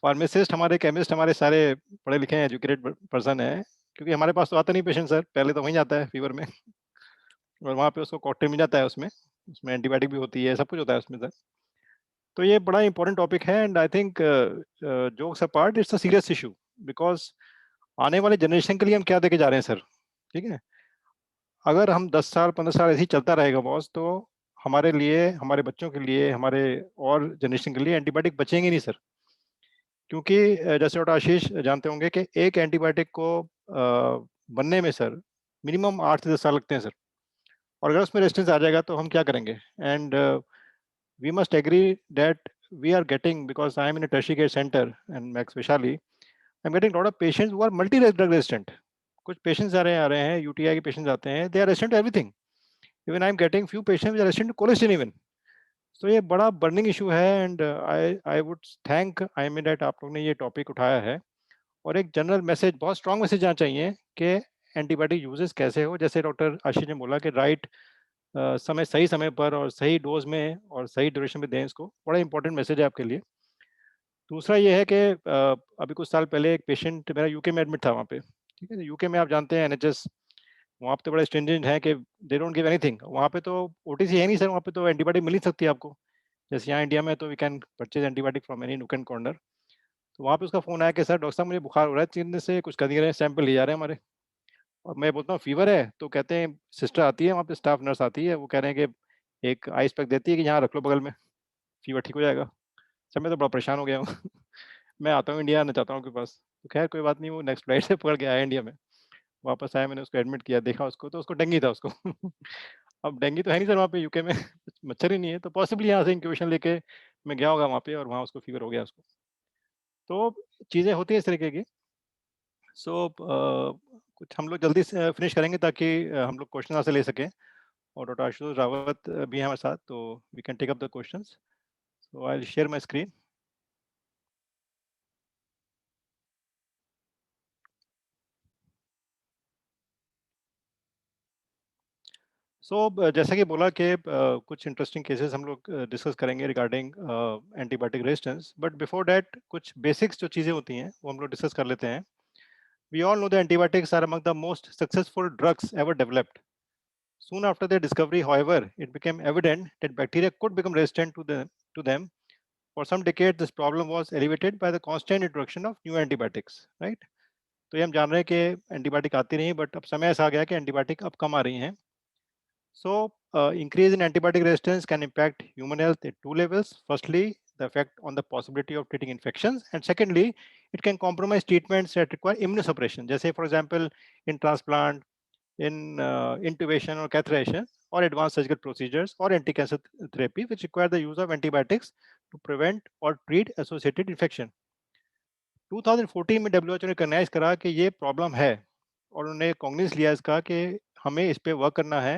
S4: फार्मासिस्ट हमारे, केमिस्ट हमारे सारे पढ़े लिखे हैं, एजुकेटेड पर्सन है, क्योंकि हमारे पास तो आता नहीं पेशेंट सर. पहले तो वहीं जाता है फीवर में और वहाँ पे उसको कॉकटेल मिल जाता है, उसमें एंटीबायोटिक भी होती है, सब कुछ होता है उसमें सर. तो ये बड़ा इंपॉर्टेंट टॉपिक है and I think jokes apart it's a serious issue, because आने वाले जनरेशन के लिए हम क्या देके जा रहे हैं सर. ठीक है, अगर हम 10 साल 15 साल ऐसे ही चलता रहेगा बॉस, तो हमारे लिए, हमारे बच्चों के लिए, हमारे और जनरेशन के लिए एंटीबायोटिक बचेंगे नहीं सर. क्योंकि जैसे डॉक्टर आशीष जानते होंगे कि एक एंटीबायोटिक को बनने में सर मिनिमम 8 से 10 साल लगते हैं सर। और अगर उसमें रेजिस्टेंस आ जाएगा तो हम क्या करेंगे? And we must agree that we are getting, because I am in a tertiary care center and Max Vishali, I'm getting a lot of patients who are multi-drug resistant. कुछ patients आ रहे हैं UTI के patients आते हैं, they are resistant to everything. Even I'm getting few patients which are resistant to colistin even. So ये बड़ा burning issue है, and I would thank IMA that आप लोग ने ये topic उठाया है। और एक जनरल मैसेज, बहुत स्ट्रॉन्ग मैसेज जाना चाहिए कि एंटीबायोटिक यूजेस कैसे हो, जैसे डॉक्टर आशीष ने बोला कि राइट समय, सही समय पर और सही डोज में और सही ड्यूरेशन में दें इसको, बड़ा इंपॉर्टेंट मैसेज है आपके लिए। दूसरा ये है कि अभी कुछ साल पहले एक पेशेंट मेरा यूके में एडमिट था वहाँ पे, ठीक है। यूके में आप जानते हैं NHS वहाँ पे तो बड़ा स्ट्रिंजेंट है कि दे डोंट गिव एनीथिंग। वहाँ पे तो OTC है नहीं सर, वहाँ पे तो एंटीबायोटिक मिल ही सकती है आपको, जैसे यहाँ इंडिया में तो we can purchase antibiotic from any nook and corner. तो वहाँ पे उसका फोन आया कि सर डॉक्टर साहब मुझे बुखार हो रहा है 3 दिन से, कुछ कर नहीं रहे हैं, सैंपल ले जा रहे हैं हमारे। और मैं बोलता हूँ फीवर है, तो कहते हैं सिस्टर आती है वहाँ पे, स्टाफ नर्स आती है, वो कह रहे हैं कि एक आइस पैक देती है कि यहाँ रख लो बगल में, फीवर ठीक हो जाएगा। सर मैं तो बड़ा परेशान हो गया हूँ मैं आता हूँ इंडिया आना चाहता हूँ आपके पास। तो खैर कोई बात नहीं, वो नेक्स्ट फ्लाइट से पकड़ के आया इंडिया में, वापस आया, मैंने उसको एडमिट किया, देखा उसको तो उसको डेंगू था उसको अब डेंगू तो है नहीं सर वहाँ पे यूके में मच्छर ही नहीं है, तो पॉसिबली यहाँ से इंक्यूबेशन लेके मैं गया होगा वहाँ पे और वहाँ उसको फीवर हो गया उसको। तो चीज़ें होती है इस तरीके की। सो कुछ हम लोग जल्दी से फिनिश करेंगे ताकि हम लोग क्वेश्चन आंसर ले सकें, और डॉक्टर आशुतोष रावत भी हैं हमारे साथ, तो we can take up the questions. So I will share my screen. सो जैसा कि बोला कि कुछ इंटरेस्टिंग केसेस हम लोग डिस्कस करेंगे regarding antibiotic resistance, but before that कुछ बेसिक्स जो चीज़ें होती हैं वो हम लोग डिस्कस कर लेते हैं। We all know the antibiotics are among the most successful drugs ever developed. Soon after their discovery, however, it became evident that bacteria could become resistant to them. For some decades, this problem was elevated by the constant introduction of new antibiotics, right? तो ये हम जान रहे हैं कि antibiotic आती रही, but अब समय ऐसा आ गया कि एंटीबायोटिक अब कम आ रही हैं। So, increase in antibiotic resistance can impact human health at two levels. Firstly, the effect on the possibility of treating infections, and secondly, it can compromise treatments that require immunosuppression. Just say, for example, in transplant, in intubation or catheterization, or advanced surgical procedures, or anti-cancer therapy, which require the use of antibiotics to prevent or treat associated infection. 2014 में WHO ने recognise करा कि ये problem है, और उन्होंने कॉग्निज लिया इसका कि हमें इस पे वर्क करना है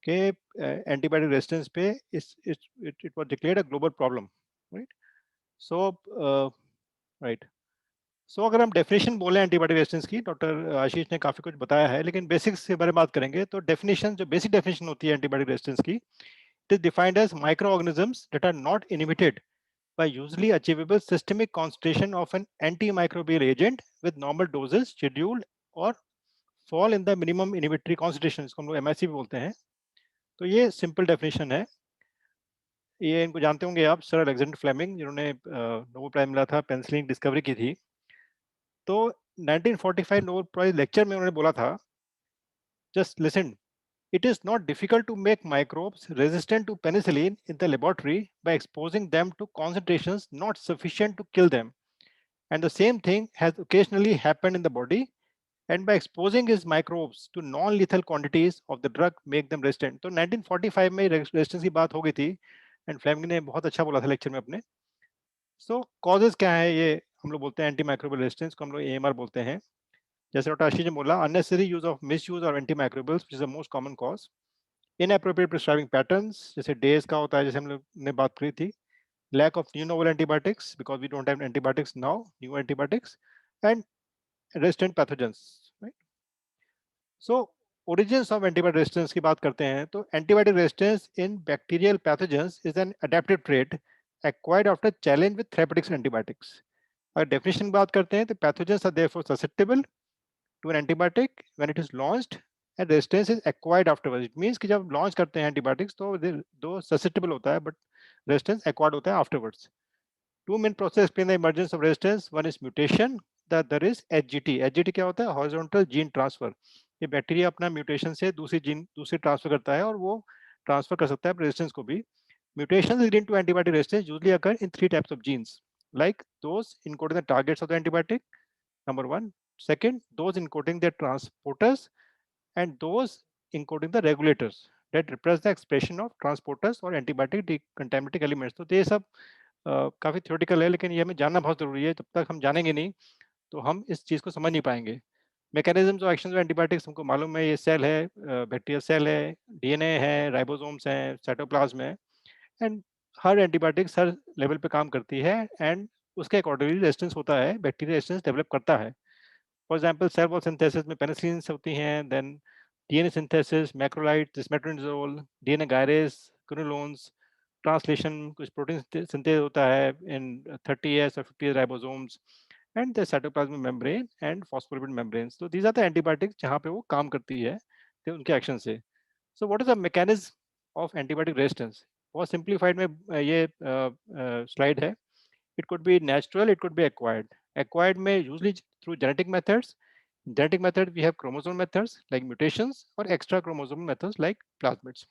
S4: कि एंटीबायोटिक रेजिस्टेंस पे it was declared a global problem, right? So right, so अगर हम डेफिनेशन बोले एंटीबायोटिक रेजिस्टेंस की, डॉक्टर आशीष ने काफी कुछ बताया है, लेकिन बेसिक्स के बारे में बात करेंगे तो डेफिनेशन, जो बेसिक डेफिनेशन होती है एंटीबायोटिक रेजिस्टेंस की, it is defined as micro organisms that are not inhibited by usually achievable systemic concentration of an antimicrobial agent with normal doses scheduled or fall in the minimum inhibitory concentration, इसको हम लोग MIC भी बोलते हैं। तो ये simple definition है। ये इनको जानते होंगे आप, सर अलेक्जेंडर फ्लेमिंग, जिन्होंने नोबेल प्राइज मिला था, पेनिसिलिन डिस्कवरी की थी। तो 1945 नोबेल प्राइज लेक्चर में उन्होंने बोला था, just listen, it is not difficult to make microbes resistant to penicillin in the laboratory by exposing them to concentrations not sufficient to kill them, and the same thing has occasionally happened in the body, and by exposing his microbes to non-lethal quantities of the drug make them resistant. तो 1945 में resistance की बात हो गई थी, and Fleming ने बहुत अच्छा बोला था लेक्चर में अपने। सो कॉजेज क्या है, ये हम लोग बोलते हैं एंटी माइक्रोबियल रेजिस्टेंस को हम लोग AMR बोलते हैं। जैसे डॉक्टर आशीष ने बोला, unnecessary use of misuse of anti microbials which is the most common cause. Inappropriate prescribing patterns, जैसे डेज का होता है, जैसे हम लोग ने बात करी थी। Lack of new novel antibiotics because we don't have antibiotics now, new antibiotics, and resistant pathogens, right? So origins of antibiotic resistance की बात करते हैं, तो antibiotic resistance in bacterial pathogens is an adaptive trait acquired after challenge with therapeutics and antibiotics. अगर definition की बात करते हैं तो pathogens are therefore susceptible to an antibiotic when it is launched and resistance is acquired afterwards. It means कि जब launch करते हैं एंटीबायोटिक्स तो दो ससेप्टेबल होता है, बट रेजिस्टेंस एक्वायर्ड होता है afterwards. Two main processes explain the emergence of resistance. One is mutation, the other is HGT. HGT क्या होता है? Horizontal gene transfer. ये बैक्टीरिया अपना म्यूटेशन से दूसरी ट्रांसफर करता है, और वो ट्रांसफर कर सकता है रेजिस्टेंस को भी। Mutations leading to antibiotic resistance usually occur in 3 types of genes, like those encoding the targets of the antibiotic, number one. Second, those encoding their transporters, and those encoding the regulators that repress the expression of transporters or antibiotic decontaminating elements. तो ये सब काफी theoretical है, लेकिन ये हमें जानना बहुत जरूरी है. जब तक हम जानेंगे नहीं तो हम इस चीज को समझ नहीं पाएंगे. Mechanisms of action of antibiotics हमको मालूम है. ये सेल है, बैक्टीरियल सेल है, डीएनए है, राइबोसोम्स हैं, साइटोप्लाज्म है, and her antibiotics her level पे काम करती है एंड उसके अकॉर्डिंगली रेजिस्टेंस होता है, बैक्टीरिया रेजिस्टेंस डेवलप करता है. For example cell wall synthesis में पेनिसिलिन होती हैं, then DNA synthesis, macrolide, metronidazole, DNA gyrase, quinolones, translation, कुछ प्रोटीन सिंथेस होता है इन 30S और 50S ribosomes, and the cytoplasmic membrane and phospholipid membranes. So these are the antibiotics जहाँ पे वो काम करती है तो उनके एक्शन से. So what is the mechanism of antibiotic resistance? बहुत simplified में ये slide है. It could be natural, it could be acquired. Acquired में usually through genetic methods. Genetic method we have chromosome methods like mutations or extra chromosome methods like plasmids.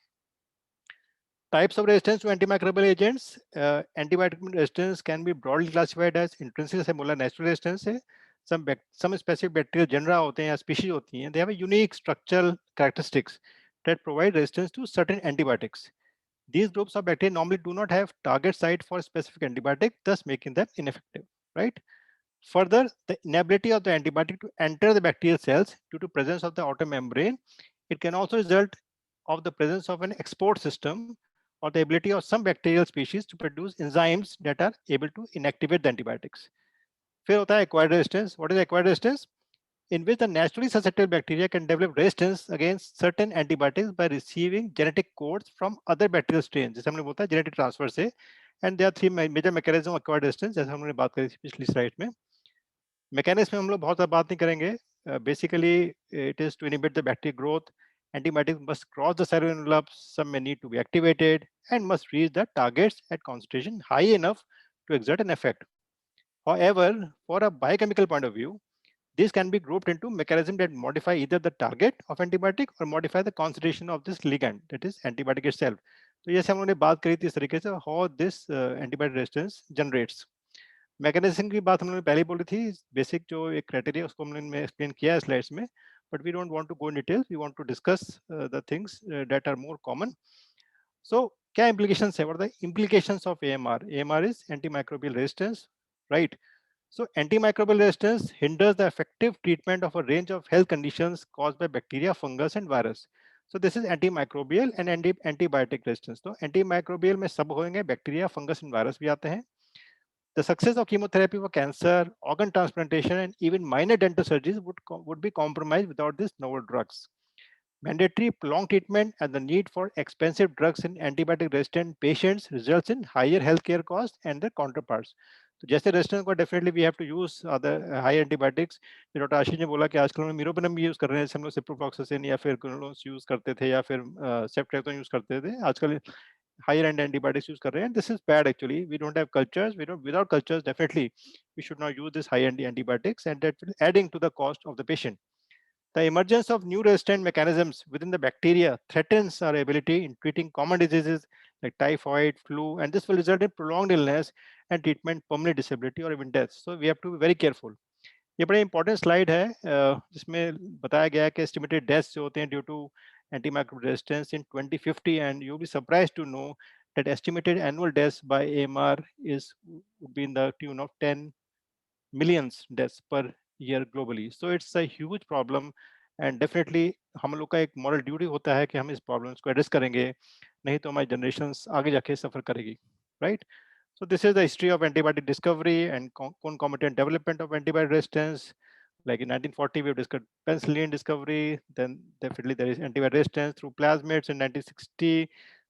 S4: Types of resistance to antimicrobial agents. Antibiotic resistance can be broadly classified as intrinsic से बोला natural resistance है. Some specific bacterial genera होते हैं या species होती हैं. They have a unique structural characteristics that provide resistance to certain antibiotics. These groups of bacteria normally do not have target site for specific antibiotic, thus making them ineffective. Right. Further, the inability of the antibiotic to enter the bacterial cells due to presence of the outer membrane, it can also result of the presence of an export system or the ability of some bacterial species to produce enzymes that are able to inactivate the antibiotics. फिर होता है acquired resistance. What is acquired resistance? In which the naturally susceptible bacteria can develop resistance against certain antibiotics by receiving genetic codes from other bacterial strains. जैसे हमने बोलता है genetic transfer से. And there are three major mechanisms of acquired resistance, जैसे हमने बात करी थी पिछली स्लाइड में. मैकेनिज्म में हम लोग बहुत बात नहीं करेंगे. Basically, it is to inhibit the bacterial growth. Antibiotics must cross the cellular envelope, some may need to be activated, and must reach the targets at concentration high enough to exert an effect. However, for a biochemical point of view, this can be grouped into mechanisms that modify either the target of antibiotic or modify the concentration of this ligand, that is antibiotic itself. तो जैसे हम लोगों ने बात करी थी इस तरीके से how this antibiotic resistance generates. Mechanism की बात हम लोगों ने पहले ही बोली थी. बेसिक जो एक क्राइटेरिया उसको हमने एक्सप्लेन किया है स्लाइड्स में, but we don't want to go in detail. We want to discuss the things that are more common. So क्या implications है? What are the implications of AMR? AMR is antimicrobial resistance, right? So antimicrobial resistance hinders the effective treatment of a range of health conditions caused by bacteria, fungus and virus. So this is antimicrobial and antibiotic resistance. तो antimicrobial में सब होंगे, bacteria, fungus and virus भी आते हैं. The success of chemotherapy for cancer, organ transplantation, and even minor dental surgeries would be compromised without these novel drugs. Mandatory prolonged treatment and the need for expensive drugs in antibiotic-resistant patients results in higher healthcare costs and their counterparts. तो जैसे resistance को definitely we have to use other high antibiotics. Doctor Ashish ने बोला कि आजकल हम मीरोपेनम भी use कर रहे हैं. हम लोग सिप्रोफ्लॉक्सासिन या फिर क्विनोलोन्स यूज करते थे या फिर सेफ्ट्रेक्सोन यूज करते थे. आजकल higher end antibiotics use kar rahe hain, and this is bad actually. We don't have cultures. Without cultures, definitely we should not use this high end antibiotics, and that will adding to the cost of the patient. The emergence of new resistant mechanisms within the bacteria threatens our ability in treating common diseases like typhoid, flu, and this will result in prolonged illness and treatment, permanent disability or even death. So we have to be very careful. ये बड़ा important slide है जिसमें बताया गया है कि estimated deaths जो होते हैं due to antimicrobial resistance in 2050, and you'll be surprised to know that estimated annual deaths by AMR would be in the tune of 10 million deaths per year globally. So it's a huge problem, and definitely हम लोग का एक moral duty होता है कि हम इस problems को address करेंगे, नहीं तो हमारी generations आगे जाके suffer करेगी, right? So this is the history of antibiotic discovery and concomitant development of antibiotic resistance. Like in 1940, we have discussed penicillin discovery. Then definitely there is antibiotic resistance through plasmids. In 1960,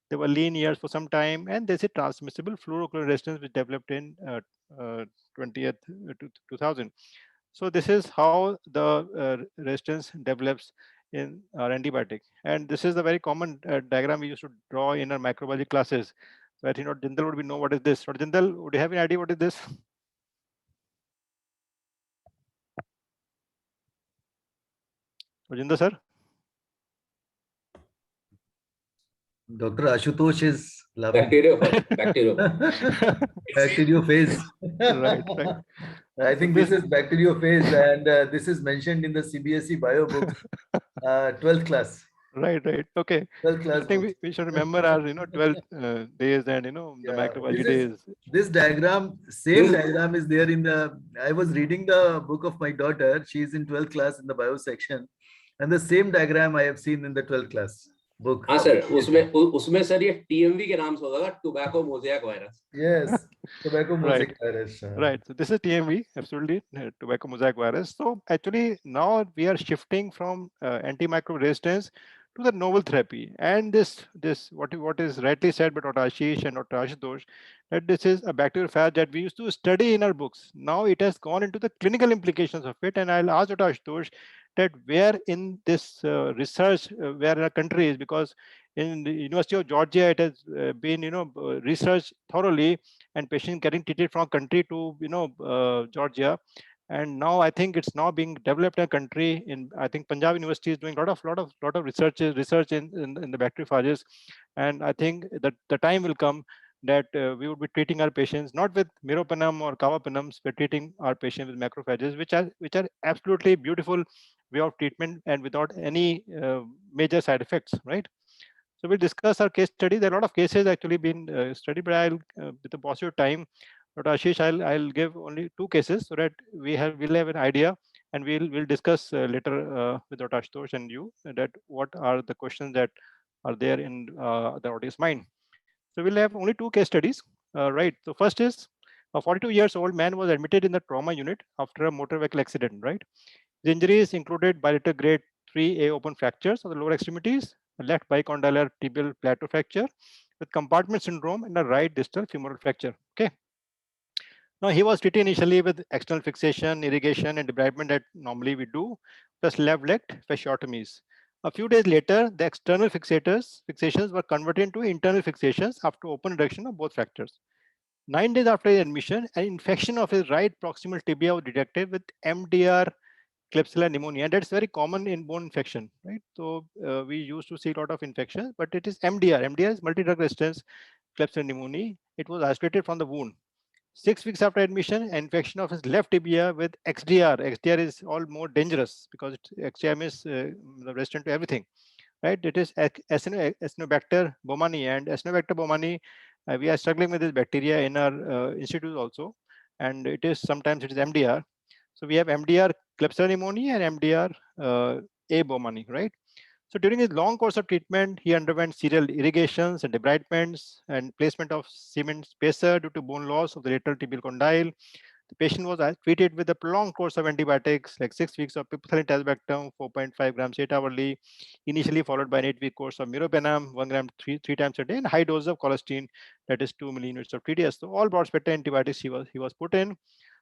S4: there were lean years for some time, and there's a transmissible fluorochloride resistance which developed in 2000. So this is how the resistance develops in our antibiotic. And this is the very common diagram we used to draw in our microbiology classes. So I think Dr. Jindal would know what is this. Dr. Jindal, would you have any idea what is this? Rajendra sir?
S3: Dr. Ashutosh is Laughing. Bacteriophage.
S4: Right.
S3: I think this is bacteriophage, and this is mentioned in the CBSE bio books, 12th class.
S4: Right. Okay.
S3: 12th
S4: I
S3: class
S4: think
S3: books.
S4: we should remember our 12 days and the
S3: Yeah,
S4: macrobiology days.
S3: this diagram, same diagram is there in the. I was reading the book of my daughter. She is in 12th class in the bio section, and the same diagram I have seen in the 12th class book.
S5: हाँ sir, उसमें sir ये TMV के नाम से होगा, tobacco mosaic virus.
S3: Yes, tobacco mosaic virus.
S4: Right. So this is TMV, absolutely, tobacco mosaic virus. So actually now we are shifting from antimicrobial resistance to the novel therapy. And this what is rightly said by Dr. Ashish and Dr. Ashutosh, that this is a bacteriophage that we used to study in our books. Now it has gone into the clinical implications of it. And I'll ask Dr. Ashutosh that where in this research, where our country is, because in the University of Georgia, it has been, researched thoroughly, and patients getting treated from country to Georgia, and now I think it's now being developed in a country. In I think Punjab University is doing lot of research in the bacteriophages, and I think that the time will come that we would be treating our patients not with meropenem or carbapenems, but treating our patients with macrophages, which are absolutely beautiful way of treatment and without any major side effects, right? So we'll discuss our case study. There are a lot of cases actually been studied, but I'll, with the possible time, Dr. Ashish, I'll give only 2 cases so that we'll have an idea, and we'll discuss later with Dr. Ashutosh and you that what are the questions that are there in the audience mind. So we'll have only 2 case studies, right? So first is a 42 years old man was admitted in the trauma unit after a motor vehicle accident, right? The injuries included bilateral grade 3A open fractures of the lower extremities, a left bicondylar tibial plateau fracture with compartment syndrome, and a right distal femoral fracture. Okay. Now he was treated initially with external fixation, irrigation, and debridement that normally we do, plus left leg fasciotomies. A few days later, the external fixations were converted into internal fixations after open reduction of both fractures. 9 days after his admission, an infection of his right proximal tibia was detected with MDR Klebsiella pneumonia, and that's very common in bone infection, right? So we used to see a lot of infections, but it is MDR. MDR is multi-drug resistance Klebsiella pneumonia. It was isolated from the wound. 6 weeks after admission, an infection of his left tibia with XDR. XDR is all more dangerous because XDR is resistant to everything, right? It is Acinetobacter baumannii, and Acinetobacter baumannii, we are struggling with this bacteria in our institute also, and it is sometimes it is MDR. So we have MDR Klebsiella pneumoniae and MDR A. baumannii, right? So during his long course of treatment, he underwent serial irrigations and debridements and placement of cement spacer due to bone loss of the lateral tibial condyle. The patient was treated with a prolonged course of antibiotics, like 6 weeks of piperacillin tazobactam, 4.5 grams 8 hourly, initially followed by an 8-week course of meropenem, 1 gram three times a day, and high dose of colistin, that is 2 milliunits of TDS. So all broad-spectrum antibiotics he was put in.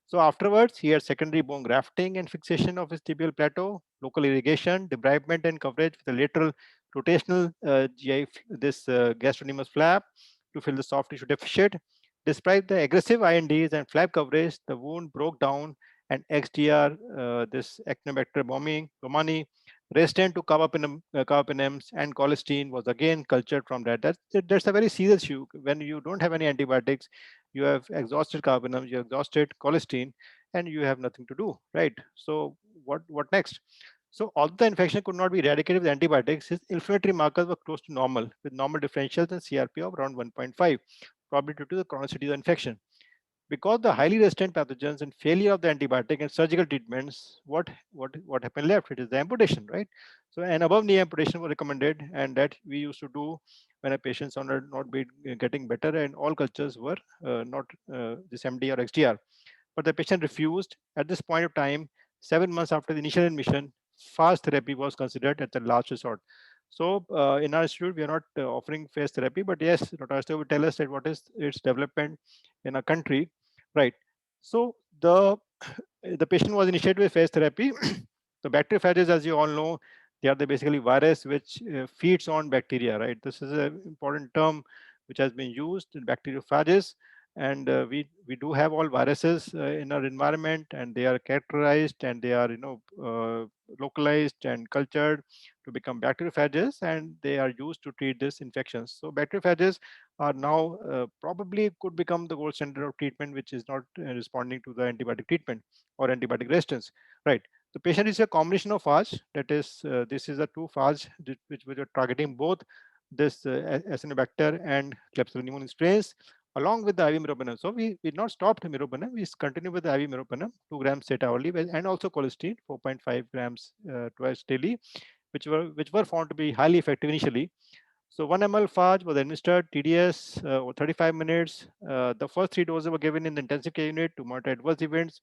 S4: So afterwards, he had secondary bone grafting and fixation of his tibial plateau, local irrigation, debridement and coverage with a lateral rotational GI, this gastrocnemius flap to fill the soft tissue deficit. Despite the aggressive INDs and flap coverage, the wound broke down, and XDR, this Acinetobacter baumannii, resistant to carbapenems and colistin, was again cultured from that. That's a very serious issue. When you don't have any antibiotics, you have exhausted carbapenems, you have exhausted colistin, and you have nothing to do, right? So what next? So although the infection could not be eradicated with antibiotics, his inflammatory markers were close to normal, with normal differentials and CRP of around 1.5, probably due to the chronicity of the infection. Because the highly resistant pathogens and failure of the antibiotic and surgical treatments, what happened left? It is the amputation, right? So an above knee amputation was recommended, and that we used to do when a patient's not be getting better, and all cultures were not this MD or XDR. But the patient refused. At this point of time, 7 months after the initial admission, fast therapy was considered at the last resort. So in our institute, we are not offering phase therapy, but yes, Dr. Ashutosh will tell us that what is its development in a country, right? So the patient was initiated with phase therapy. The bacteriophages, as you all know, they are basically virus which feeds on bacteria, right? This is an important term which has been used in bacteriophages. And we do have all viruses in our environment, and they are characterized, and they are localized and cultured to become bacteriophages, and they are used to treat these infections. So bacteriophages are now probably could become the gold standard of treatment, which is not responding to the antibiotic treatment or antibiotic resistance, right? The patient is a combination of phage, that is, this is a two phage which are targeting both this Acinetobacter and Klebsiella pneumoniae strains, along with the IV meropenem. So we not stopped meropenem, we continue with the IV meropenem, 2 grams set hourly, and also cholesterol, 4.5 grams twice daily, which were found to be highly effective initially. So 1 ml phage was administered TDS or 35 minutes. The first 3 doses were given in the intensive care unit to monitor adverse events.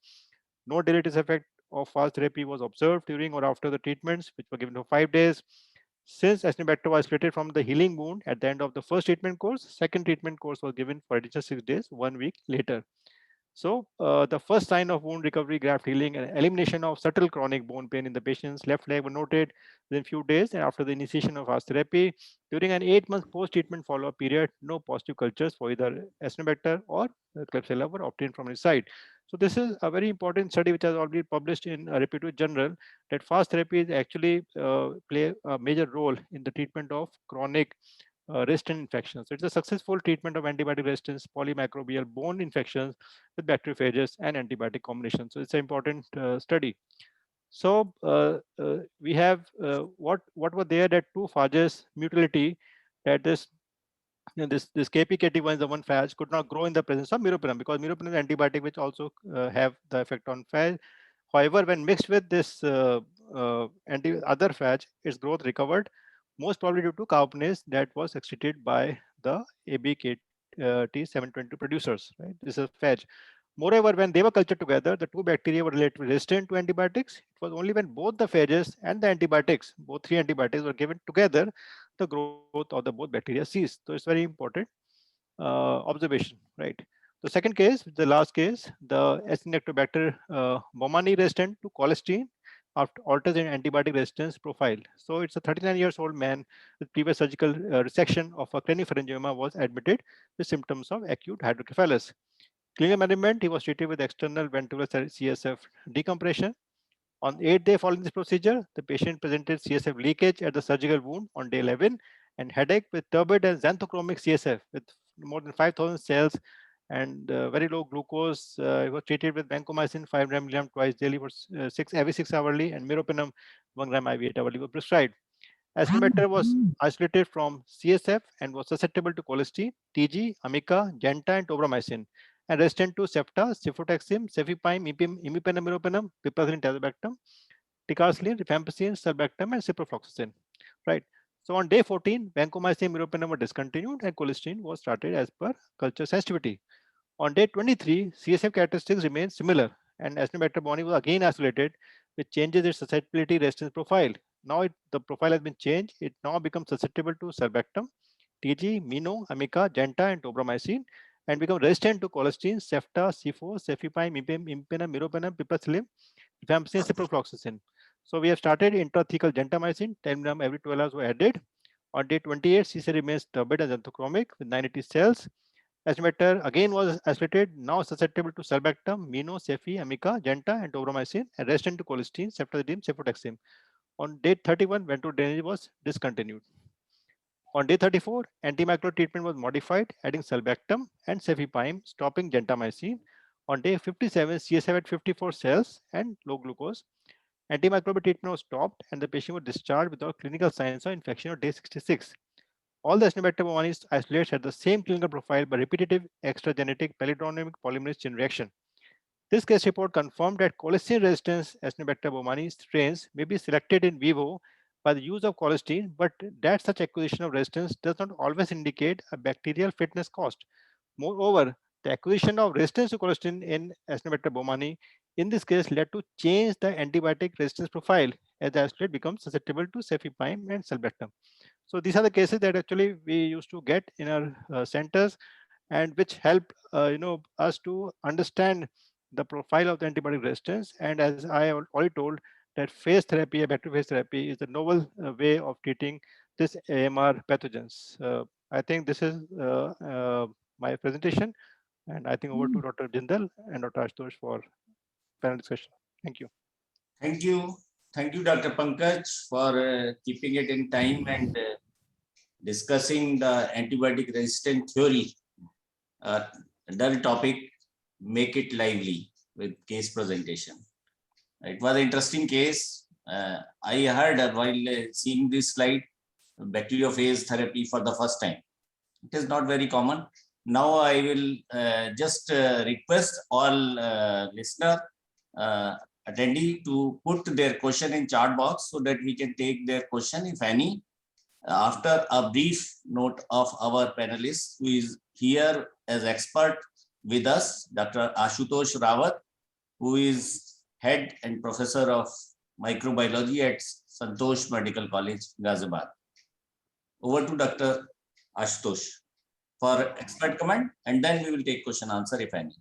S4: No deleterious effect of phage therapy was observed during or after the treatments, which were given for 5 days. Since Acinetobacter was isolated from the healing wound at the end of the first treatment course, second treatment course was given for additional 6 days, 1 week later. So the first sign of wound recovery, graft healing, and elimination of subtle chronic bone pain in the patient's left leg were noted within few days and after the initiation of phage therapy. During an 8-month post-treatment follow-up period, no positive cultures for either Acinetobacter or Klebsiella were obtained from his side. So this is a very important study which has already published in a reputed journal, that phage therapy is actually play a major role in the treatment of chronic resistant infections. So it's a successful treatment of antibiotic resistance polymicrobial bone infections with bacteriophages and antibiotic combination. So it's an important study. So we have what were there, that two phages mutuality, that this KPKT1 is the one phage could not grow in the presence of meropenem, because meropenem is an antibiotic which also have the effect on phage. However, when mixed with this other phage, its growth recovered, most probably due to carbonase that was excreted by the ABKT720 producers. Right, this is phage. Moreover, when they were cultured together, the two bacteria were relatively resistant to antibiotics. It was only when both the phages and the antibiotics, both 3 antibiotics, were given together, the growth of the both bacteria ceased. So it's very important observation, right? The second case, the last case, the Acinetobacter baumannii resistant to cholesterol after alters in antibiotic resistance profile. So it's a 39 years old man with previous surgical resection of a craniopharyngioma was admitted with symptoms of acute hydrocephalus. Clinical management, he was treated with external ventricular CSF decompression. On the 8th day following this procedure, the patient presented CSF leakage at the surgical wound on day 11 and headache with turbid and xanthochromic CSF with more than 5,000 cells and very low glucose. He was treated with vancomycin 500 milligram twice daily for every 6 hourly, and meropenem 1 gram IV 8 hourly were prescribed. Acinetobacter was isolated from CSF and was susceptible to cholesterol, TG, amica, genta, and tobramycin, and resistant to Septa, cefotaxime, cefepime, imipenem, meropenem, piperacillin, tazobactam, ticarcillin, rifampicin, sulbactam, and ciprofloxacin. Right. So on day 14, vancomycin, meropenem were discontinued, and cholesterol was started as per culture sensitivity. On day 23, CSF characteristics remain similar, and Acinetobacter baumannii was again isolated, which changes its susceptibility resistance profile. Now the profile has been changed. It now becomes susceptible to sulbactam, TG, Mino, Amica, Genta, and tobramycin, and become resistant to cholesterol, Cefta, C4, cefepime, imipenem, meropenem, piperacillin, rifampicin, ciprofloxacin. So we have started intrathecal gentamicin, 10 mg every 12 hours were added. On day 28, CSF remains turbid and xanthochromic with 980 cells. Acinetobacter again was isolated, now susceptible to sulbactam, Mino, Cefi, Amica, Genta, and tobramycin, and resistant to cholesterol, ceftazidime, cefotaxime. On day 31, ventral drainage was discontinued. On day 34, antimicrobial treatment was modified, adding sulbactam and cefepime, stopping gentamicin. On day 57, CSF had 54 cells and low glucose. Antimicrobial treatment was stopped, and the patient was discharged without clinical signs of infection on day 66. All the Acinetobacter baumannii isolates had the same clinical profile by repetitive extragenetic palindromic polymerase chain reaction. This case report confirmed that cholesterol resistance Acinetobacter baumannii strains may be selected in vivo by the use of cholesterol, but that such acquisition of resistance does not always indicate a bacterial fitness cost. Moreover, the acquisition of resistance to cholesterol in Acinetobacter baumannii in this case led to change the antibiotic resistance profile as the isolate becomes susceptible to cefepime and sulbactam. So these are the cases that actually we used to get in our centers, and which help us to understand the profile of the antibiotic resistance. And as I already told, that phage therapy, bacteriophage therapy, is a novel way of treating this AMR pathogens. I think this is my presentation. And I think over to Dr. Jindal and Dr. Ashutosh for panel discussion. Thank you.
S1: Thank you. Thank you, Dr. Pankaj, for keeping it in time and discussing the antibiotic resistant theory. Dull topic, make it lively with case presentation. It was an interesting case. I heard while seeing this slide, bacteriophage therapy for the first time. It is not very common. Now I will just request all listener attendee to put their question in chat box so that we can take their question, if any, after a brief note of our panelist who is here as expert with us, Dr. Ashutosh Rawat, who is head and professor of microbiology at Santosh Medical College, Ghaziabad. Over to Dr. Ashutosh for expert comment, and then we will take question answer, if any.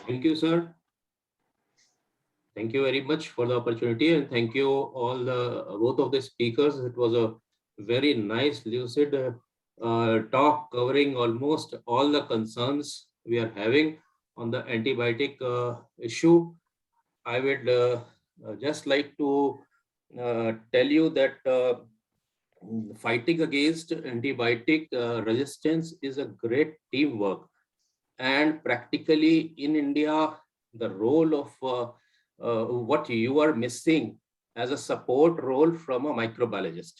S5: Thank you, sir. Thank you very much for the opportunity, and thank you all both of the speakers. It was a very nice, lucid talk covering almost all the concerns we are having on the antibiotic issue. I would just like to tell you that fighting against antibiotic resistance is a great teamwork, and practically in India, the role of what you are missing as a support role from a microbiologist.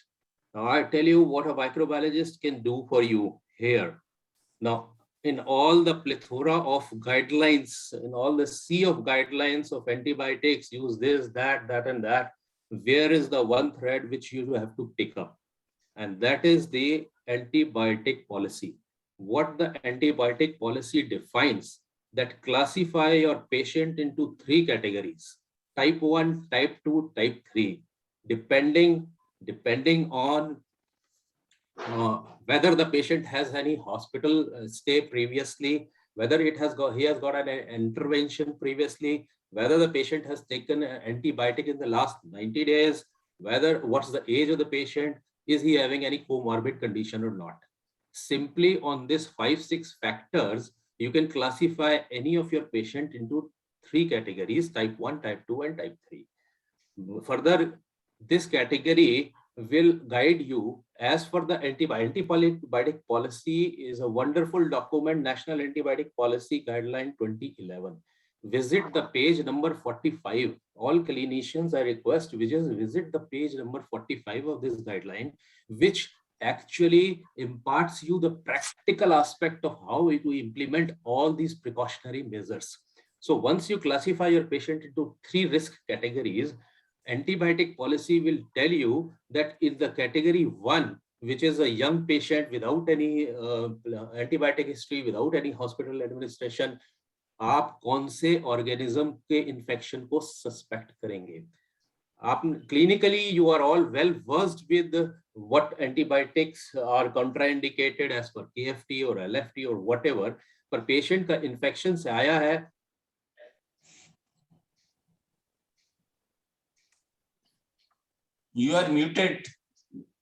S5: Now, I tell you what a microbiologist can do for you here. Now, in all the plethora of guidelines, in all the sea of guidelines of antibiotics, use this, that, and that, where is the one thread which you have to pick up? And that is the antibiotic policy. What the antibiotic policy defines, that classify your patient into 3 categories: type 1, type 2, type 3, depending on whether the patient has any hospital stay previously, whether he has got an intervention previously, whether the patient has taken an antibiotic in the last 90 days, what's the age of the patient, is he having any comorbid condition or not. Simply on this 5-6 factors, you can classify any of your patient into 3 categories: type 1, type 2, and type 3. Further, this category will guide you as for the antibiotic policy is a wonderful document, National Antibiotic Policy Guideline 2011. Visit the page number 45. All clinicians, I request, visit the page number 45 of this guideline, which actually imparts you the practical aspect of how to implement all these precautionary measures. So once you classify your patient into 3 risk categories, antibiotic policy will tell you that in the category 1, which is a young patient without any antibiotic history, without any hospital administration, आप कौन से organism के infection को suspect करेंगे. आप clinically you are all well versed with what antibiotics are contraindicated as per KFT or LFT or whatever, पर patient का infection से आया है.
S1: You are muted,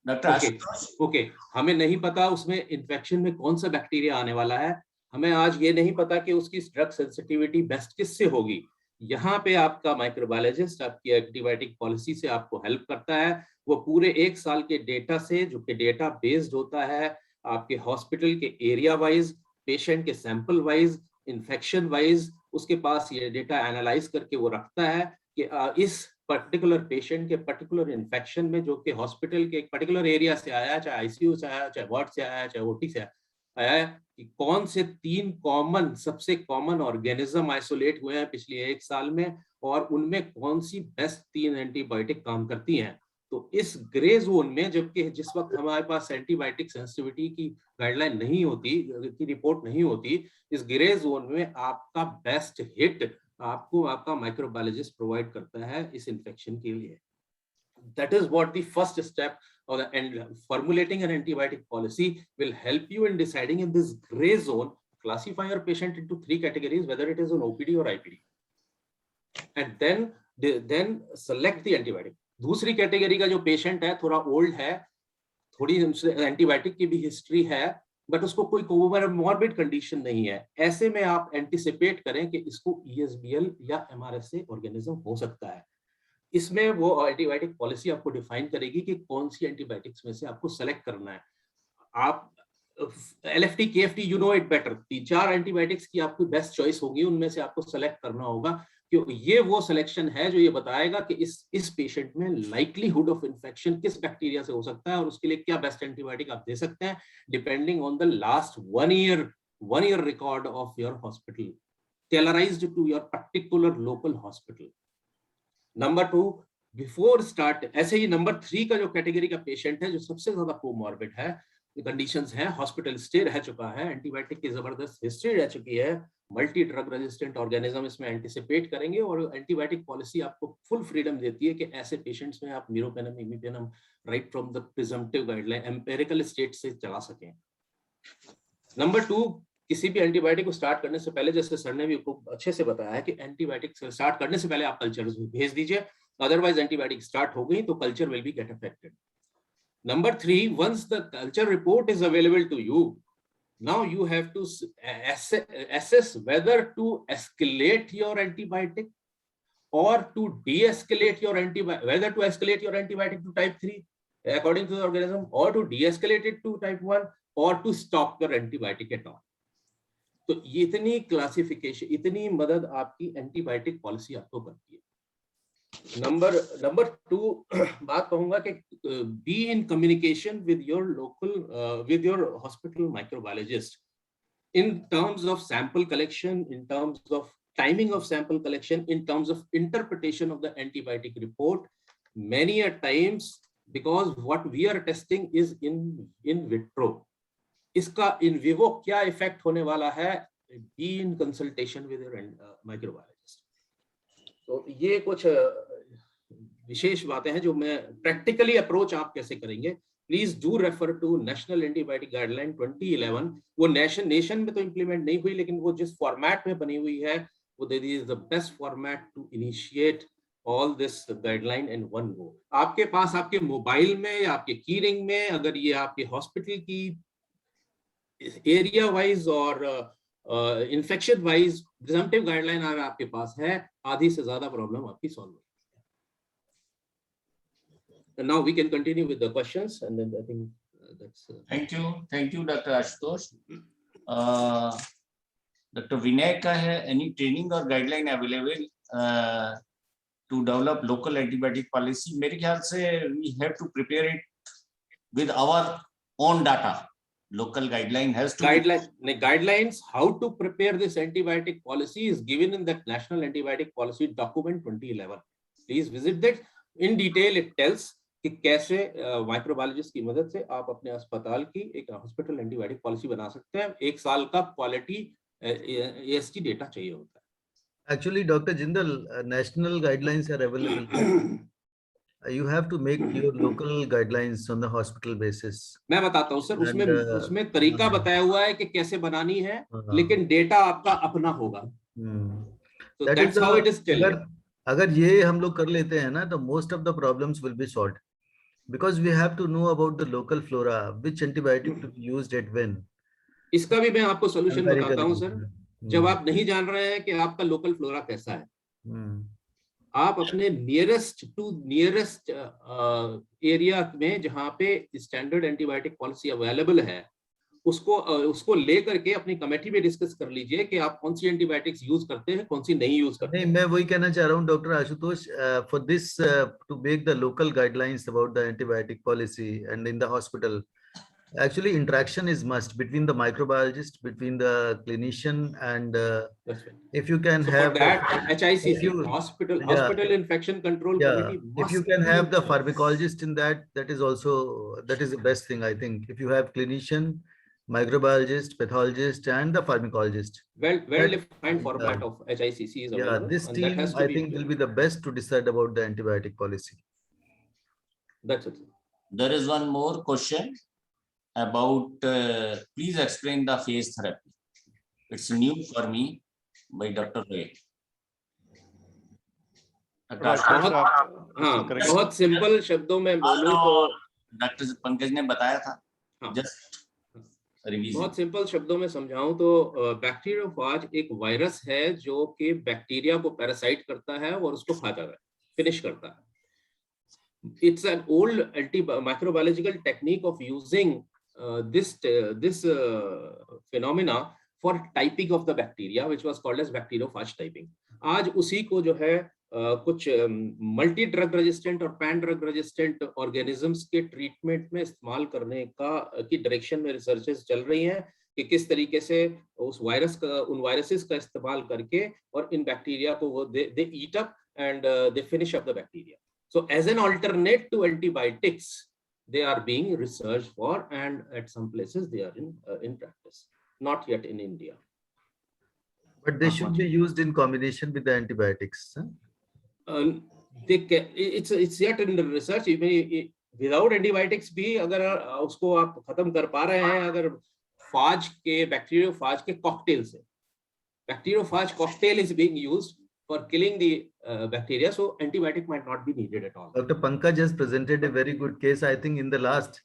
S1: Dr. Ashutosh.
S5: Okay. हमें नहीं पता उसमें इन्फेक्शन में कौन सा बैक्टीरिया आने वाला है. हमें आज ये नहीं पता कि उसकी ड्रग सेंसिटिविटी बेस्ट किससे होगी. यहाँ पे आपका माइक्रोबायोलॉजिस्ट आपकी एंटीबायोटिक पॉलिसी से आपको हेल्प करता है. वो पूरे 1 साल के डेटा से, जो कि डेटा बेस्ड होता है, आपके हॉस्पिटल के एरिया वाइज, पेशेंट के सैंपल वाइज, इन्फेक्शन वाइज, उसके पास ये डेटा एनालाइज करके वो रखता है कि इस पर्टिकुलर पेशेंट के पर्टिकुलर इन्फेक्शन में, जो कि हॉस्पिटल के एक पर्टिकुलर एरिया से आया, चाहे आईसीयू से आया, चाहे वार्ड से आया, चाहे ओटी से आया है, कि कौन से 3 सबसे कॉमन ऑर्गेनिज्म आइसोलेट हुए हैं पिछले 1 साल में, और उनमें कौन सी बेस्ट 3 एंटीबायोटिक काम करती हैं. तो इस ग्रे जोन में, जबकि जिस वक्त हमारे पास एंटीबायोटिक सेंसिटिविटी की गाइडलाइन नहीं होती, की रिपोर्ट नहीं होती, इस ग्रे जोन में आपका बेस्ट हिट आपको आपका माइक्रोबायोलॉजिस्ट प्रोवाइड करता है इस इन्फेक्शन के लिए. That is what the first step of the and formulating an antibiotic policy will help you in deciding in this gray zone, classify your patient into 3 categories, whether it is an OPD or IPD, and then select the antibiotic. दूसरी category का जो patient है, थोड़ा old है, थोड़ी antibiotic की भी history है, बट उसको कोई कोमोरबिड कंडीशन नहीं है, ऐसे में आप एंटिसिपेट करें कि इसको ESBL या MRSA ऑर्गेनिज्म हो सकता है। इसमें वो एंटीबायोटिक पॉलिसी आपको डिफाइन करेगी कि कौन सी एंटीबायोटिक्स में से आपको सेलेक्ट करना है। आप LFT, KFT, you know it better, 3-4 antibiotics की आपकी बेस्ट चॉइस होगी, उनमें से आपको सेलेक्ट करना होगा, क्योंकि ये वो सिलेक्शन है जो ये बताएगा कि इस पेशेंट में लाइकलीहुड ऑफ इन्फेक्शन किस बैक्टीरिया से हो सकता है और उसके लिए क्या बेस्ट एंटीबायोटिक आप दे सकते हैं, depending on the last 1 year record of your hospital, tailorised to your particular local hospital. Number 2, before start, ऐसे ही नंबर 3 का जो कैटेगरी का पेशेंट है जो सबसे ज्यादा कोमॉर्बिड है, कंडीशंस है, हॉस्पिटल स्टे रह चुका है, एंटीबायोटिक की जबरदस्त हिस्ट्री रह चुकी है, मल्टी ड्रग रेजिस्टेंट ऑर्गेनिज्म इसमें एंटिसिपेट करेंगे, और एंटीबायोटिक पॉलिसी आपको फुल फ्रीडम देती है कि ऐसे पेशेंट्स में आप meropenem, imipenem right from the presumptive guideline empirical state से चला सकें। नंबर 2, किसी भी एंटीबायोटिक को स्टार्ट करने से पहले, जैसे सर ने भी खूब अच्छे से बताया है कि एंटीबायोटिक स्टार्ट करने से पहले आप कल्चर भेज दीजिए, अदरवाइज एंटीबायोटिक स्टार्ट हो गई तो culture will be get affected. Number 3, once the culture report is available to you, now you have to assess whether to escalate your antibiotic or to de-escalate your antibiotic, whether to escalate your antibiotic to type 3 according to the organism, or to de-escalate it to type 1, or to stop your antibiotic at all. तो इतनी classification, इतनी मदद आपकी antibiotic policy आपको करती है। Number 2 बात कहूंगा कि be in communication with your local, with your hospital microbiologist in terms of sample collection, in terms of timing of sample collection, in terms of interpretation of the antibiotic report. Many a times, because what we are testing is in vitro, इसका in vivo क्या effect होने वाला है, be in consultation with your microbiologist. तो ये कुछ विशेष बातें हैं जो मैं practically approach आप कैसे करेंगे. Please do refer to National Antibiotic Guideline 2011. वो नेशन में तो इम्प्लीमेंट नहीं हुई, लेकिन वो जिस फॉर्मेट में बनी हुई है वो this is the best format to initiate all this guideline in one go. आपके पास आपके मोबाइल में या आपके कीरिंग में, अगर ये आपके हॉस्पिटल की एरिया वाइज और इन्फेक्शन वाइज प्रिजम्पटिव गाइडलाइन अगर आपके पास है, आधी से ज्यादा प्रॉब्लम आपकी सॉल्व हो. And now we can continue with the questions, and then I think that's.
S1: Thank you, Dr. Ashutosh. Dr. Vinay का है, any training or guideline available to develop local antibiotic policy? मेरे ख्याल से we have to prepare it with our own data. Local guideline has to
S5: guidelines how to prepare this antibiotic policy is given in that National Antibiotic Policy document 2011. Please visit that. In detail it tells कि कैसे microbiologist की मदद से आप अपने अस्पताल की एक हॉस्पिटल एंटीबायोटिक पॉलिसी बना सकते हैं. 1 साल का क्वालिटी AST डेटा चाहिए होता है.
S3: Actually, Dr. Jindal, national guidelines are available. You have to make your local guidelines on the hospital basis.
S5: मैं बताता हूँ सर, उसमें तरीका बताया हुआ है कि कैसे बनानी है, लेकिन डेटा आपका अपना होगा. So that's how it is still.
S3: अगर ये हम लोग कर लेते हैं ना, तो most of the problems will be solved. Because we have to know about the local flora, which antibiotic to be used at when.
S5: इसका भी मैं आपको सोल्यूशन बताता हूँ सर. जब आप नहीं जान रहे हैं कि आपका लोकल फ्लोरा कैसा है, आप अपने नियरेस्ट एरिया में जहाँ पे स्टैंडर्ड एंटीबायोटिक पॉलिसी अवेलेबल है, उसको लेकर के अपनी कमेटी में डिस्कस कर लीजिए कि आप कौन सी एंटीबायोटिक्स यूज करते हैं, कौन सी नहीं यूज करते हैं.
S3: मैं वही कहना चाह रहा हूँ doctor Ashutosh, for this to make the local guidelines about the antibiotic policy and in the hospital, actually interaction is must between the microbiologist, between the clinician, and if you can
S5: so
S3: have
S5: that HICC, hospital infection control committee,
S3: if you can have the pharmacologist in that, that is the best thing. I think if you have clinician, microbiologist, pathologist, and the pharmacologist,
S5: well defined format of HICC is available.
S3: This team I think will be the best to decide about the antibiotic policy.
S5: That's it.
S1: There is one more question about please explain the phase therapy. It's new for me by Dr. Ray.
S5: बहुत simple शब्दों में बोलूं तो
S1: doctor Pankaj ने बताया था. Just revision?
S5: बहुत simple शब्दों में समझाऊं तो बैक्टीरियोफाज एक वायरस है जो कि बैक्टीरिया को पैरासाइट करता है और उसको खाता है, फिनिश करता है. It's an old microbiological technique of using this phenomena for typing of the bacteria, which was called as bacteriophage typing. आज उसी को जो है कुछ मल्टी ड्रग रेजिस्टेंट और पैन ड्रग रेजिस्टेंट ऑर्गेनिजम्स के ट्रीटमेंट में इस्तेमाल करने की डायरेक्शन में रिसर्चेस चल रही हैं कि किस तरीके से उस वायरस का, उन वायरसेस का इस्तेमाल करके और इन बैक्टीरिया को वो they eat up and they finish up the bacteria. So as an alternate to antibiotics, they are being researched for, and at some places they are in practice. Not yet in India.
S3: But they should be used in combination with the antibiotics. Huh?
S5: It's yet in the research. Without antibiotics भी अगर उसको आप खत्म कर पा रहे हैं, अगर फाज के बैक्टीरियोफाज के कॉकटेल से, bacteriophage cocktail is being used for killing the bacteria, so antibiotic might not be needed at all.
S3: Dr. Pankaj has presented a very good case. I think in the last,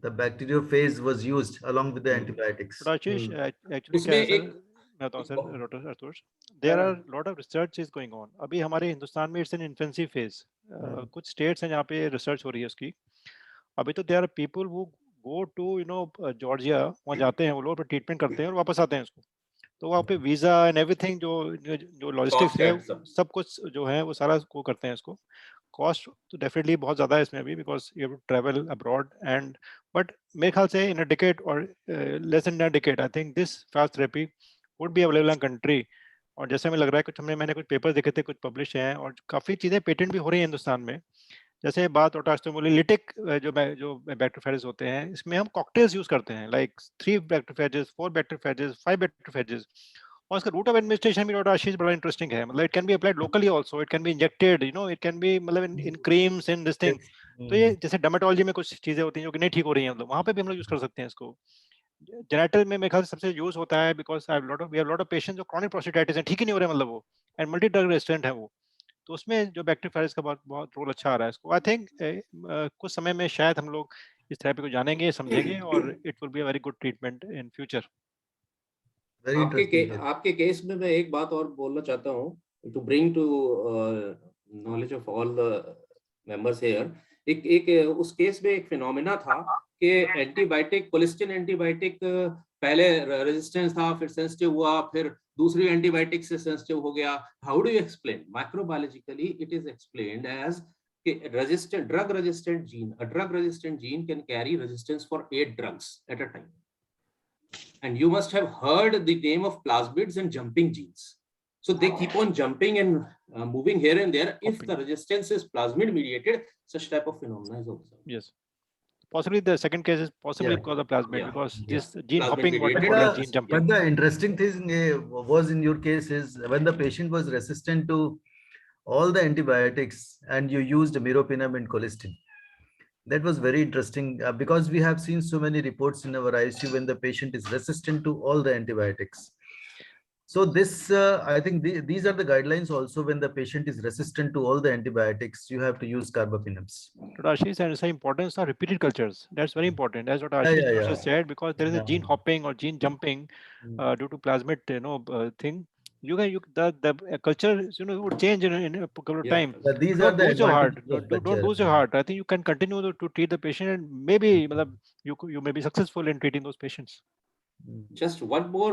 S3: the bacteriophage was used along with the antibiotics.
S4: Ashish, actually क्या है sir, मैं बताऊं sir, Dr. Ashutosh, there are lot of research is going on. अभी हमारे हिंदुस्तान में it's an infancy phase. कुछ states हैं जहाँ पे research हो रही है उसकी. अभी तो there are people who go to Georgia, वहाँ जाते हैं वो लोग, ट्रीटमेंट करते हैं और वापस आते हैं उसको. तो वहाँ पे वीजा एंड एवरीथिंग जो लॉजिस्टिक्स है सब कुछ जो है वो सारा को करते हैं इसको. कॉस्ट तो डेफिनेटली बहुत ज़्यादा है इसमें अभी, because you have to travel abroad and, but मेरे ख्याल से इन अ डिकेड और less than a decade I think this fast therapy would be available in country. और जैसे हमें लग रहा है कुछ मैंने कुछ पेपर्स देखे थे, कुछ पब्लिश हैं और काफ़ी चीज़ें पेटेंट भी हो रही हैं हिंदुस्तान में. जैसे बात लिटिक जो बैक्टीरियोफेजेस होते हैं, इसमें हम कॉकटेल्स यूज करते हैं, लाइक 3 बैक्टीरियोफेजेस, 4 बैक्टीरियोफेजेस, 5 बैक्टीरियोफेजेस. और इसका रूट ऑफ एडमिनिस्ट्रेशन भी डॉक्टर आशीष बड़ा इंटरेस्टिंग है. मतलब it can be applied locally also, it can be injected, it can be मतलब इन क्रीम्स इन दिस थिंग. तो ये जैसे डर्मेटोलॉजी में कुछ चीजें होती हैं जो कि नहीं ठीक हो रही हैं, मतलब वहाँ पे भी हम लोग यूज कर सकते हैं इसको. जेनेटल में मेरे ख्याल से सबसे यूज होता है, because we have lot of patients जो क्रॉनिक प्रोस्टेटाइटिस है, ठीक ही नहीं हो रहे मतलब वो, एंड मल्टी ड्रग रेजिस्टेंट है वो. तो उसमें जो बैक्टीरियोफेज का बहुत रोल अच्छा आ रहा है इसको. आई थिंक कुछ समय में शायद हम लोग इस थेरेपी को जानेंगे, समझेंगे और it will be a very good treatment in future.
S5: आपके केस में मैं एक बात और बोलना चाहता हूँ to bring to knowledge of all the members here. एक उस केस में एक फिनोमेना था कि एंटीबायोटिक, कोलिस्टिन एंटीबायोटिक पहले रेजिस्टेंस था, फिर सेंसिटिव हुआ, फिर दूसरी एंटीबायोटिक से सेंसिटिव हो गया. How do you explain? Microbiologically it is explained as resistant drug resistant gene, a drug resistant gene can carry resistance for 8 drugs at a time. And you must have heard the name of plasmids and jumping genes. So they keep on jumping and moving here and there. If the resistance is plasmid mediated, such type of phenomena is observed.
S4: Yes. Possibly the second case is possibly because of plasmid, because this gene
S5: Plasmid
S4: hopping, what we
S5: mediated.
S4: call as gene jumping.
S3: But the interesting thing was in your case is when the patient was resistant to all the antibiotics and you used meropenem and colistin. That was very interesting because we have seen so many reports in our ICU when the patient is resistant to all the antibiotics. So this, I think these are the guidelines also. When the patient is resistant to all the antibiotics, you have to use carbapenems.
S4: Dr. Ashish, and it's the importance of repeated cultures. That's very important. That's what Ashish just said, because there is a gene hopping or gene jumping due to plasmid, thing. The culture, would change in a couple of time.
S3: These are the
S4: lose your heart. Don't lose your heart. I think you can continue to treat the patient, and maybe you may be successful in treating those patients.
S5: Just one more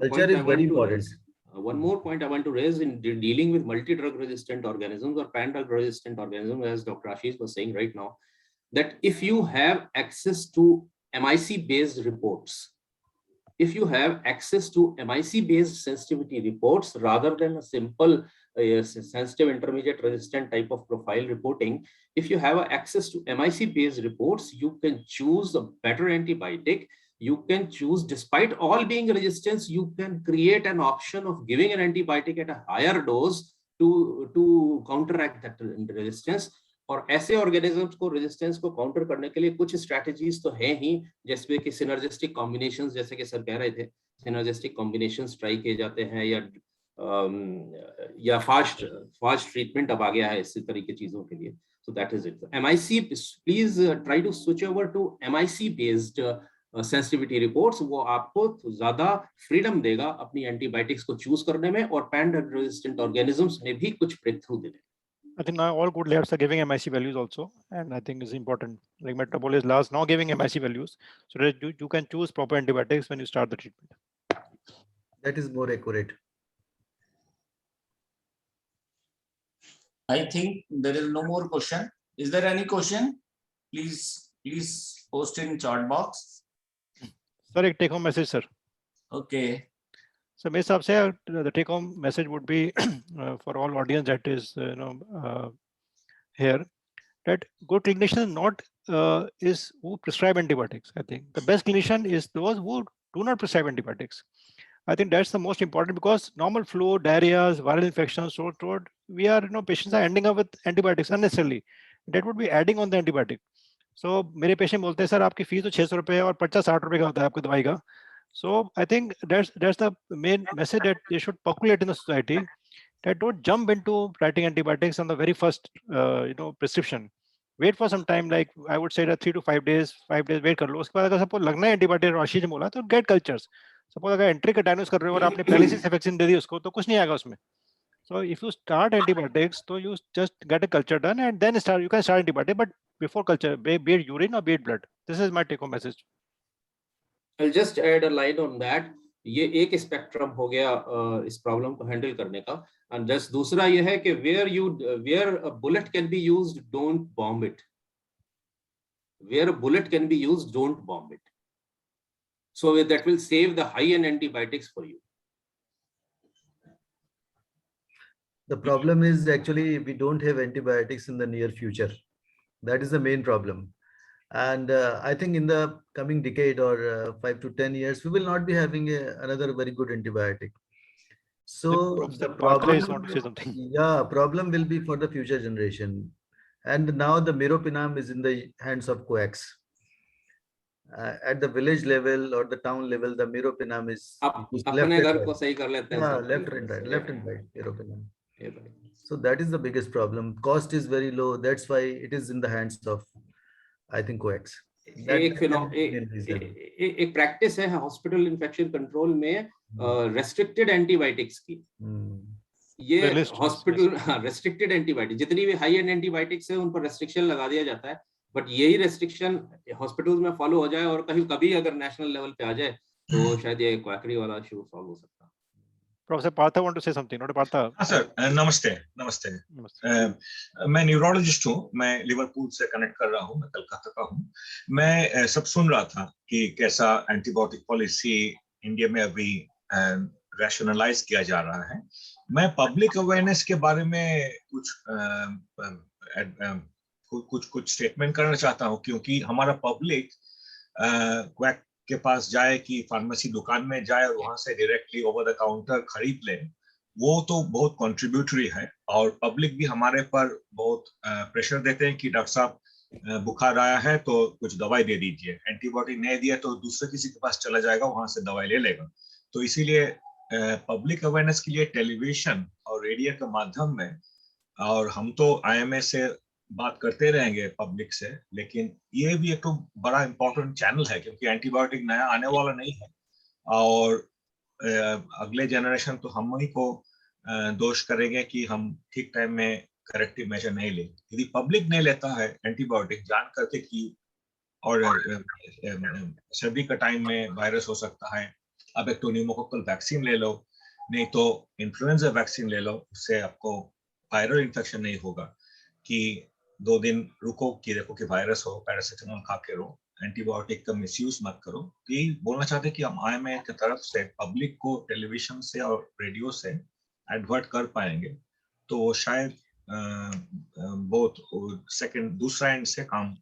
S3: culture is very important.
S5: One more point I want to raise in dealing with multi-drug resistant organisms or pan-drug resistant organisms, as Dr. Ashish was saying right now, that if you have access to MIC-based reports, if you have access to MIC-based sensitivity reports rather than a simple sensitive intermediate resistant type of profile reporting, if you have access to MIC-based reports, you can choose a better antibiotic. You can choose, despite all being resistance, you can create an option of giving an antibiotic at a higher dose to counteract that resistance. और ऐसे organisms को resistance को counter करने के लिए कुछ strategies तो हैं ही, जैसे कि सिनर्जिस्टिक कॉम्बिनेशंस, जैसे कि सर कह रहे थे, सिनर्जिस्टिक कॉम्बिनेशंस ट्राई किए जाते हैं, या फास्ट ट्रीटमेंट अब आ गया है इस तरह की चीजों के लिए. So that is it. MIC, please try to switch over to MIC based sensitivity reports, वो आपको ज्यादा फ्रीडम देगा अपनी एंटीबायोटिक्स को चूज करने में और पैन ड्रग रेजिस्टेंट ऑर्गेनिजम्स में भी कुछ ब्रेक थ्रू देने में।
S4: I think now all good labs are giving MIC values also, and I think it's important. Like Metropolis is last now giving MIC values, so that you can choose proper antibiotics when you start the treatment.
S3: That is more accurate.
S1: I think there is no more question. Is there any question? Please post in chat box.
S4: Sir, एक take home message, sir.
S1: Okay.
S4: So मेरे हिसाब से the take home message would be for all audience that is here, that good clinician is not is who prescribe antibiotics. I think the best clinician is those who do not prescribe antibiotics. I think that's the most important, because normal flu, diarrheas, viral infections, sore throat, we are, patients are ending up with antibiotics unnecessarily. That would be adding on the antibiotic. So मेरे patient बोलते हैं sir आपकी fees तो 600 रुपए है और पर्चा 60 रुपए का होता है आपकी दवाई का. So I think that's the main message that they should percolate in the society, that don't jump into writing antibiotics on the very first prescription. Wait for some time, like I would say that 3 to 5 days wait कर लो. उसके बाद अगर suppose लगना है antibiotic, आशीष ने बोला, तो get cultures. Suppose अगर एंट्री का डायग्नोस कर रहे हो और आपने पहले से सेफेक्सिन दे दी उसको, तो कुछ नहीं आएगा उसमें. So if you start antibiotics, so you just get a culture done and then you can start antibiotic, but before culture, be it urine or be it blood. This is my take home message.
S5: I'll just add a line on that. ये एक spectrum हो गया इस problem को handle करने का. And just दूसरा ये है कि where a bullet can be used, don't bomb it. Where a bullet can be used, don't bomb it. So that will save the high-end antibiotics for you.
S3: The problem is actually we don't have antibiotics in the near future. That is the main problem. And I think in the coming decade or 5 to 10 years, we will not be having another very good antibiotic. So the problem will be for the future generation. And now the meropenem is in the hands of coax. At the village level or the town level, the meropenem is
S5: अपने घर को सही कर लेते हैं.
S3: left and right meropenem. So that is the biggest problem. Cost is very low. That's why it is in the hands of, I think, coax.
S5: एक practice है hospital infection control में रेस्ट्रिक्टेड एंटीबायोटिक्स की. ये hospital restricted antibiotic, जितनी भी high and antibiotics है उन पर रेस्ट्रिक्शन लगा दिया जाता है. बट यही रेस्ट्रिक्शन हॉस्पिटल्स में फॉलो हो जाए और कभी अगर नेशनल लेवल पे आ जाए तो शायद ये क्वैकरी वाला इशू सॉल्व हो सकता है.
S4: Professor Partha want to say something. Not Partha.
S6: हाँ सर, नमस्ते. मैं न्यूरोलॉजिस्ट हूँ. मैं लिवरपूल से कनेक्ट कर रहा हूँ. मैं कलकत्ता का हूँ. मैं सब सुन रहा था कि कैसा एंटीबायोटिक पॉलिसी इंडिया में अभी रैशनलाइज किया जा रहा है. मैं पब्लिक अवेयरनेस के बारे में कुछ स्टेटमेंट करना चाहता हूँ, क्योंकि हमारा पब्लिक क्वैक के पास जाए कि फार्मेसी दुकान में जाए और वहां से डायरेक्टली ओवर द काउंटर खरीद ले, वो तो बहुत कंट्रीब्यूटरी है. और पब्लिक भी हमारे पर बहुत प्रेशर देते हैं कि डॉक्टर साहब बुखार आया है तो कुछ दवाई दे दीजिए, एंटीबायोटिक नहीं दिया तो दूसरे किसी के पास चला जाएगा, वहां से दवाई ले लेगा. तो इसीलिए पब्लिक अवेयरनेस के लिए टेलीविजन और रेडियो के माध्यम में, और हम तो IMA से बात करते रहेंगे पब्लिक से, लेकिन ये भी एक तो बड़ा इंपॉर्टेंट चैनल है, क्योंकि एंटीबायोटिक नया आने वाला नहीं है और अगले जनरेशन तो हम ही को दोष करेंगे कि हम ठीक टाइम में करेक्टिव मेजर नहीं ले. यदि पब्लिक नहीं लेता है एंटीबायोटिक जान करके कि और सर्दी का टाइम में वायरस हो सकता है, अब एक तो न्यूमोकोकल वैक्सीन ले लो, नहीं तो इन्फ्लुएंजा वैक्सीन ले लो, उससे आपको वायरल इन्फेक्शन नहीं होगा. कि 2 दिन रुको कि देखो कि वायरस हो, पैरासिटामोल खा के रहो, एंटीबायोटिक का मिसयूज मत करो. यही बोलना चाहते कि हम IMA की तरफ से पब्लिक को टेलीविजन से और रेडियो से एडवर्ट कर पाएंगे तो शायद बहुत सेकंड दूसरा एंड से काम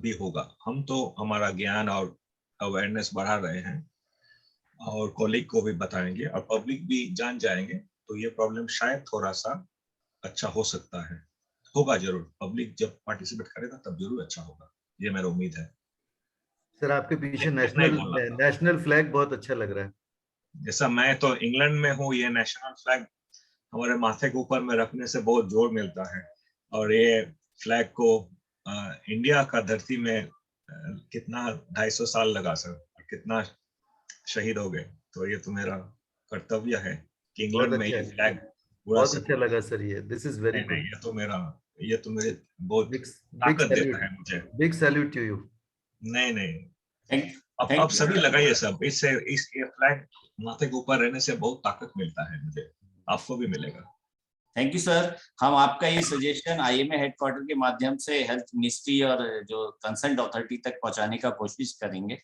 S6: भी होगा. हम तो हमारा ज्ञान और अवेयरनेस बढ़ा रहे हैं और कॉलीग को भी बताएंगे और पब्लिक भी जान जाएंगे, तो ये प्रॉब्लम शायद थोड़ा सा अच्छा हो सकता है. होगा जरूर, पब्लिक जब पार्टिसिपेट करेगा तब जरूर अच्छा होगा, ये मेरा उम्मीद है.
S3: सर आपके पीछे नेशनल फ्लैग बहुत अच्छा लग रहा है.
S6: जैसा मैं तो इंग्लैंड में हूँ, ये नेशनल फ्लैग हमारे माथे के ऊपर में रखने से बहुत जोर मिलता है और ये फ्लैग को इंडिया का धरती में कितना 250 साल लगा सर, कितना शहीद हो गए। तो ये तो मेरा कर्तव्य है कि
S3: बहुत
S6: इंग्लैंड में
S3: अच्छा
S6: ये
S3: है,
S6: फ्लैग उड़ा
S3: बहुत अच्छा
S6: सकूं।
S3: लगा सर। ये दिस इज वेरी
S6: नहीं नहीं,
S3: गुड।
S6: ये तो मेरे बहुत
S3: बिग बिग
S6: ताकत
S3: सैल्यूट,
S6: देता है मुझे।
S3: Big salute to you.
S6: नहीं नहीं,
S1: थैंक
S6: अब
S1: थैंक
S6: सभी लगाइए सब, इससे इस ये फ्लैग माथे के ऊपर रहने से बहुत ताकत मिलता है मुझे, आपको भी मिलेगा।
S1: Thank you sir. हम आपका ये सजेशन आईएमए हेडक्वार्टर के माध्यम से हेल्थ मिनिस्ट्री और जो कंसर्न अथॉरिटी तक पहुंचाने का कोशिश करेंगे,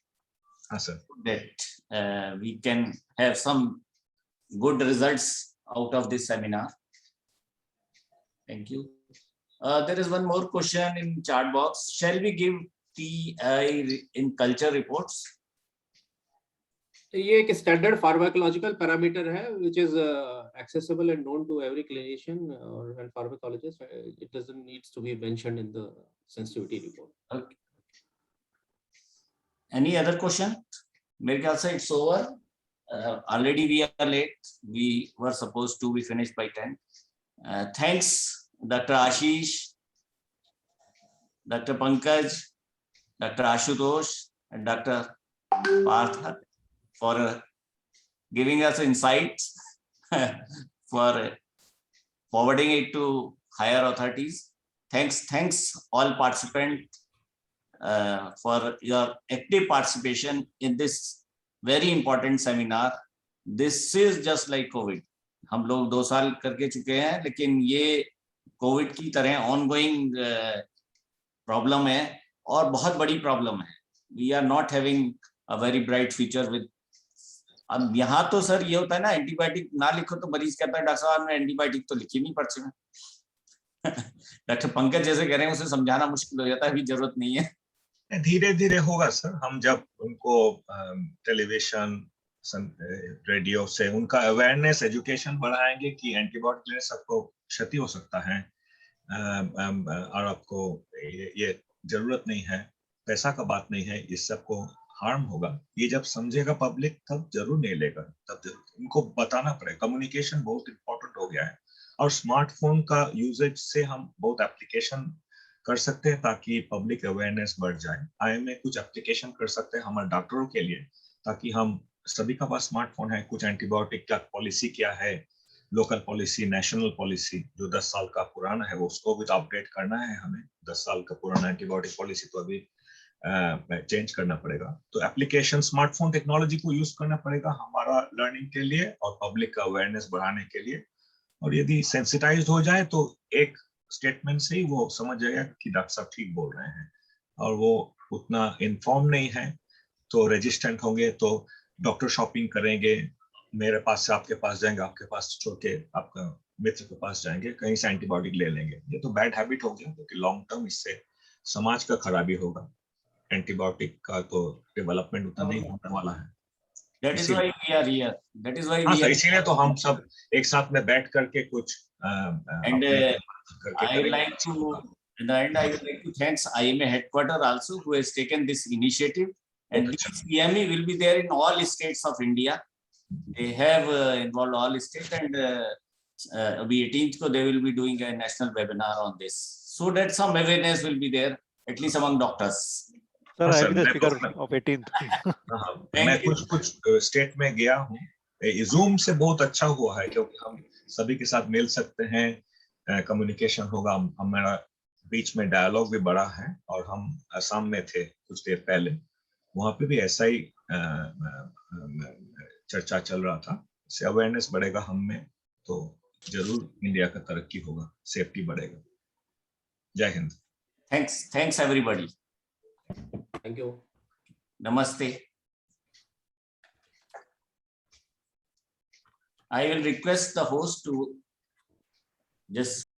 S6: हाँ sir.
S1: that we can have some good results out of this seminar. Thank you. There is one more question in chat box. Shall we give TI in culture reports?
S5: ये एक standard pharmacological parameter है which is accessible and known to every clinician or and pharmacologist. It doesn't needs to be mentioned in the sensitivity report.
S1: Okay. Any other question? मेरे ख्याल से it's over. Already we are late. We were supposed to be finished by 10. Thanks, Dr. Ashish, Dr. Pankaj, Dr. Ashutosh, and Dr. Partha for giving us insights, for forwarding it to higher authorities. Thanks all participants for your active participation in this very important seminar. This is just like COVID. हम लोग 2 साल करके चुके हैं, लेकिन ये Covid की तरह ऑनगोइंग प्रॉब्लम है और बहुत बड़ी प्रॉब्लम है. We are not having a very bright future with. अब यहाँ तो सर ये होता है ना, एंटीबायोटिक ना लिखो तो मरीज कहता है डॉक्टर साहब ने एंटीबायोटिक तो लिखी नहीं पर्चे में. डॉक्टर पंकज जैसे कह रहे हैं, उसे समझाना मुश्किल हो जाता है, अभी जरूरत नहीं है.
S6: धीरे धीरे होगा सर. हम जब उनको टेलीविजन रेडियो से उनका अवेयरनेस एजुकेशन बढ़ाएंगे कि एंटीबायोटिक लेने से आपको क्षति हो सकता है और आपको ये जरूरत नहीं है, पैसा का बात नहीं है, इससे आपको हार्म होगा, ये जब समझेगा पब्लिक तब जरूर नहीं लेगा. तब जरूर उनको बताना पड़ेगा. कम्युनिकेशन बहुत इंपॉर्टेंट हो गया है और स्मार्टफोन का यूजेज से हम बहुत एप्लीकेशन कर सकते हैं ताकि पब्लिक अवेयरनेस बढ़ जाए. आईएमए कुछ एप्लीकेशन कर सकते हैं हमारे डॉक्टरों के लिए, ताकि हम सभी का पास स्मार्टफोन है. कुछ एंटीबायोटिक का पॉलिसी क्या है, लोकल पॉलिसी, नेशनल पॉलिसी जो 10 साल का पुराना है, वो उसको भी अपडेट करना है हमें. 10 साल का पुराना एंटीबायोटिक पॉलिसी तो अभी चेंज करना पड़ेगा. तो एप्लीकेशन स्मार्टफोन टेक्नोलॉजी को यूज करना पड़ेगा हमारा लर्निंग के लिए और पब्लिक का अवेयरनेस बढ़ाने के लिए. और यदि सेंसिटाइज्ड हो जाए तो एक स्टेटमेंट से ही वो समझ जाएगा कि डॉक्टर साहब ठीक बोल रहे हैं, और वो उतना इन्फॉर्म नहीं है तो रेजिस्टेंट होंगे, तो डॉक्टर शॉपिंग करेंगे, मेरे पास से आपके पास जाएंगे, आपके पास छोड़ के आपका मित्र के पास जाएंगे, कहीं से एंटीबायोटिक ले लेंगे. ये तो बैड हैबिट हो गया, क्योंकि लॉन्ग टर्म इससे समाज का खराबी होगा. एंटीबायोटिक का तो डेवलपमेंट उतना नहीं होने वाला है.
S1: That is why we are here. That is why
S6: हाँ
S1: we
S6: सर,
S1: are.
S6: इसीलिए तो हम सब एक साथ में बैठ करके कुछ
S1: And
S6: करके
S1: I
S6: करेंगे.
S1: like to, in the end, I would like to thanks IMA headquarter also, who has taken this initiative. And this CME will be there in all states of India. They have involved all states, and the 18th ko they will be doing a national webinar on this, so that some awareness will be there, at least among doctors.
S4: Sir,
S6: हाँ
S4: I
S6: sir,
S4: will be the
S6: मैं
S4: speaker of 18th.
S6: मैं कुछ state में गया हूँ. Zoom से बहुत अच्छा हुआ है, क्योंकि हम सभी के साथ मिल सकते हैं, कम्युनिकेशन होगा. हमारा बीच में डायलॉग भी बढ़ा है. और हम असम में थे कुछ देर पहले, वहां पे भी ऐसा ही चर्चा चल रहा था. इससे अवेयरनेस बढ़ेगा हम में, तो जरूर इंडिया का तरक्की होगा, सेफ्टी बढ़ेगा. जय Hind.
S1: Thanks everybody.
S5: Thank you.
S1: Namaste. I will request the host to just